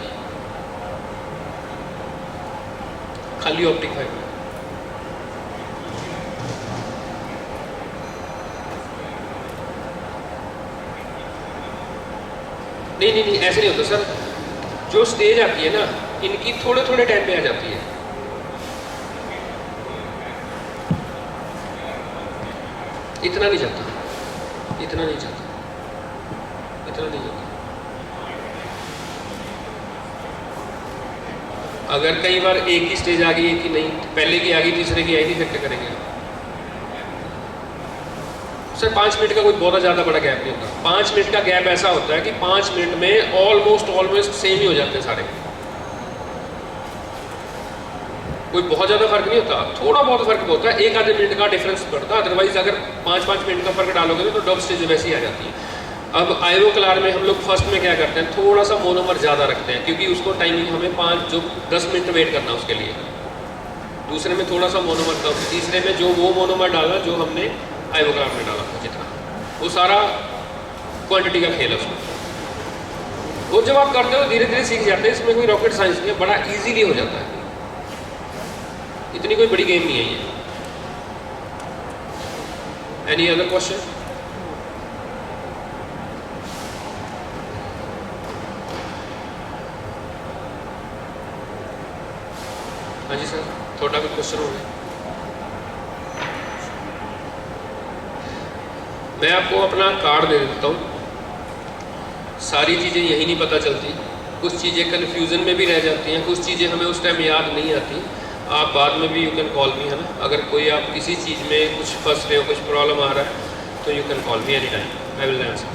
खाली ऑप्टिक फाइबर नहीं, ऐसे नहीं होता सर। जो स्टेज आती है ना, इनकी थोड़े थोड़े टाइम पे आ जाती है। इतना नहीं जाता, इतना नहीं जाता। अगर कई बार एक ही स्टेज आ गई, एक ही नहीं, पहले की आ गई, तीसरे की आई थी, फिर क्या करेंगे सर? 5 मिनट का कोई बहुत ज़्यादा बड़ा गैप नहीं होता। 5 मिनट का गैप ऐसा होता है कि 5 मिनट में ऑलमोस्ट सेम ही हो जाते हैं सारे, कोई बहुत ज़्यादा फर्क नहीं होता। थोड़ा बहुत फर्क होता है, 1 आधे मिनट का डिफरेंस पड़ता है। अदरवाइज अगर 5-5 मिनट का फर्क डालोगे तो डब स्टेज वैसी आ जाती है। अब आइवोक्लार में हम लोग फर्स्ट में क्या करते हैं, थोड़ा सा मोनोमर ज़्यादा रखते हैं, क्योंकि उसको टाइमिंग हमें 10 मिनट वेट करना है उसके लिए। दूसरे में थोड़ा सा मोनोमर था, तीसरे में जो वो मोनोमर डाला जो हमने आइवोक्लार में डाला था, जितना वो सारा क्वांटिटी का खेल है उसमें। वो जब आप करते हो धीरे धीरे सीख जाते हैं, इसमें कोई रॉकेट साइंस नहीं है, बड़ा ईजीली हो जाता है, इतनी कोई बड़ी गेम नहीं है ये। Any other question? हाँ जी सर, थोड़ा कुछ क्वेश्चन हो गया? मैं आपको अपना कार्ड दे देता हूँ। सारी चीज़ें यही नहीं पता चलती, कुछ चीज़ें कन्फ्यूज़न में भी रह जाती हैं, कुछ चीज़ें हमें उस टाइम याद नहीं आती। आप बाद में भी यू कैन कॉल मी, है ना। अगर कोई आप किसी चीज़ में कुछ फंस रहे हो, कुछ प्रॉब्लम आ रहा है, तो you can call me any time, I will answer.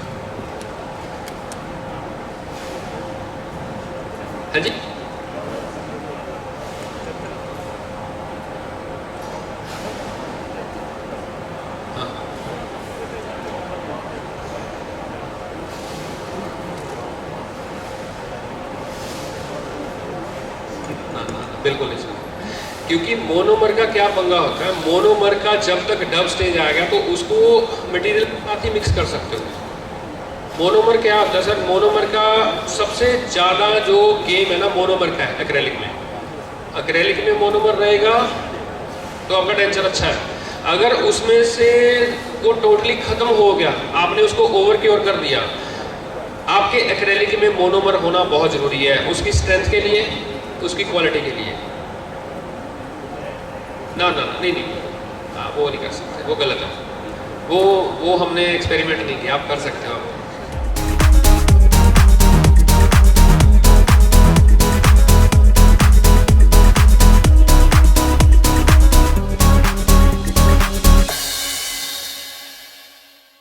हाँ जी, बिल्कुल नहीं सर, क्योंकि मोनोमर का क्या पंगा होता है, मोनोमर का जब तक डब स्टेज आ गया तो उसको मटेरियल के साथ ही मिक्स कर सकते हो। मोनोमर क्या होता है सर, मोनोमर का सबसे ज़्यादा जो गेम है ना मोनोमर का है एक्रेलिक में। एक्रेलिक में मोनोमर रहेगा तो आपका टेंशन अच्छा है। अगर उसमें से वो टोटली ख़त्म हो गया, आपने उसको ओवर क्योर कर दिया, आपके एक्रेलिक में मोनोमर होना बहुत ज़रूरी है, उसकी स्ट्रेंथ के लिए, उसकी क्वालिटी के लिए। नहीं, हाँ वो नहीं कर सकते, वो गलत है। वो हमने एक्सपेरिमेंट नहीं किया, आप कर सकते हो।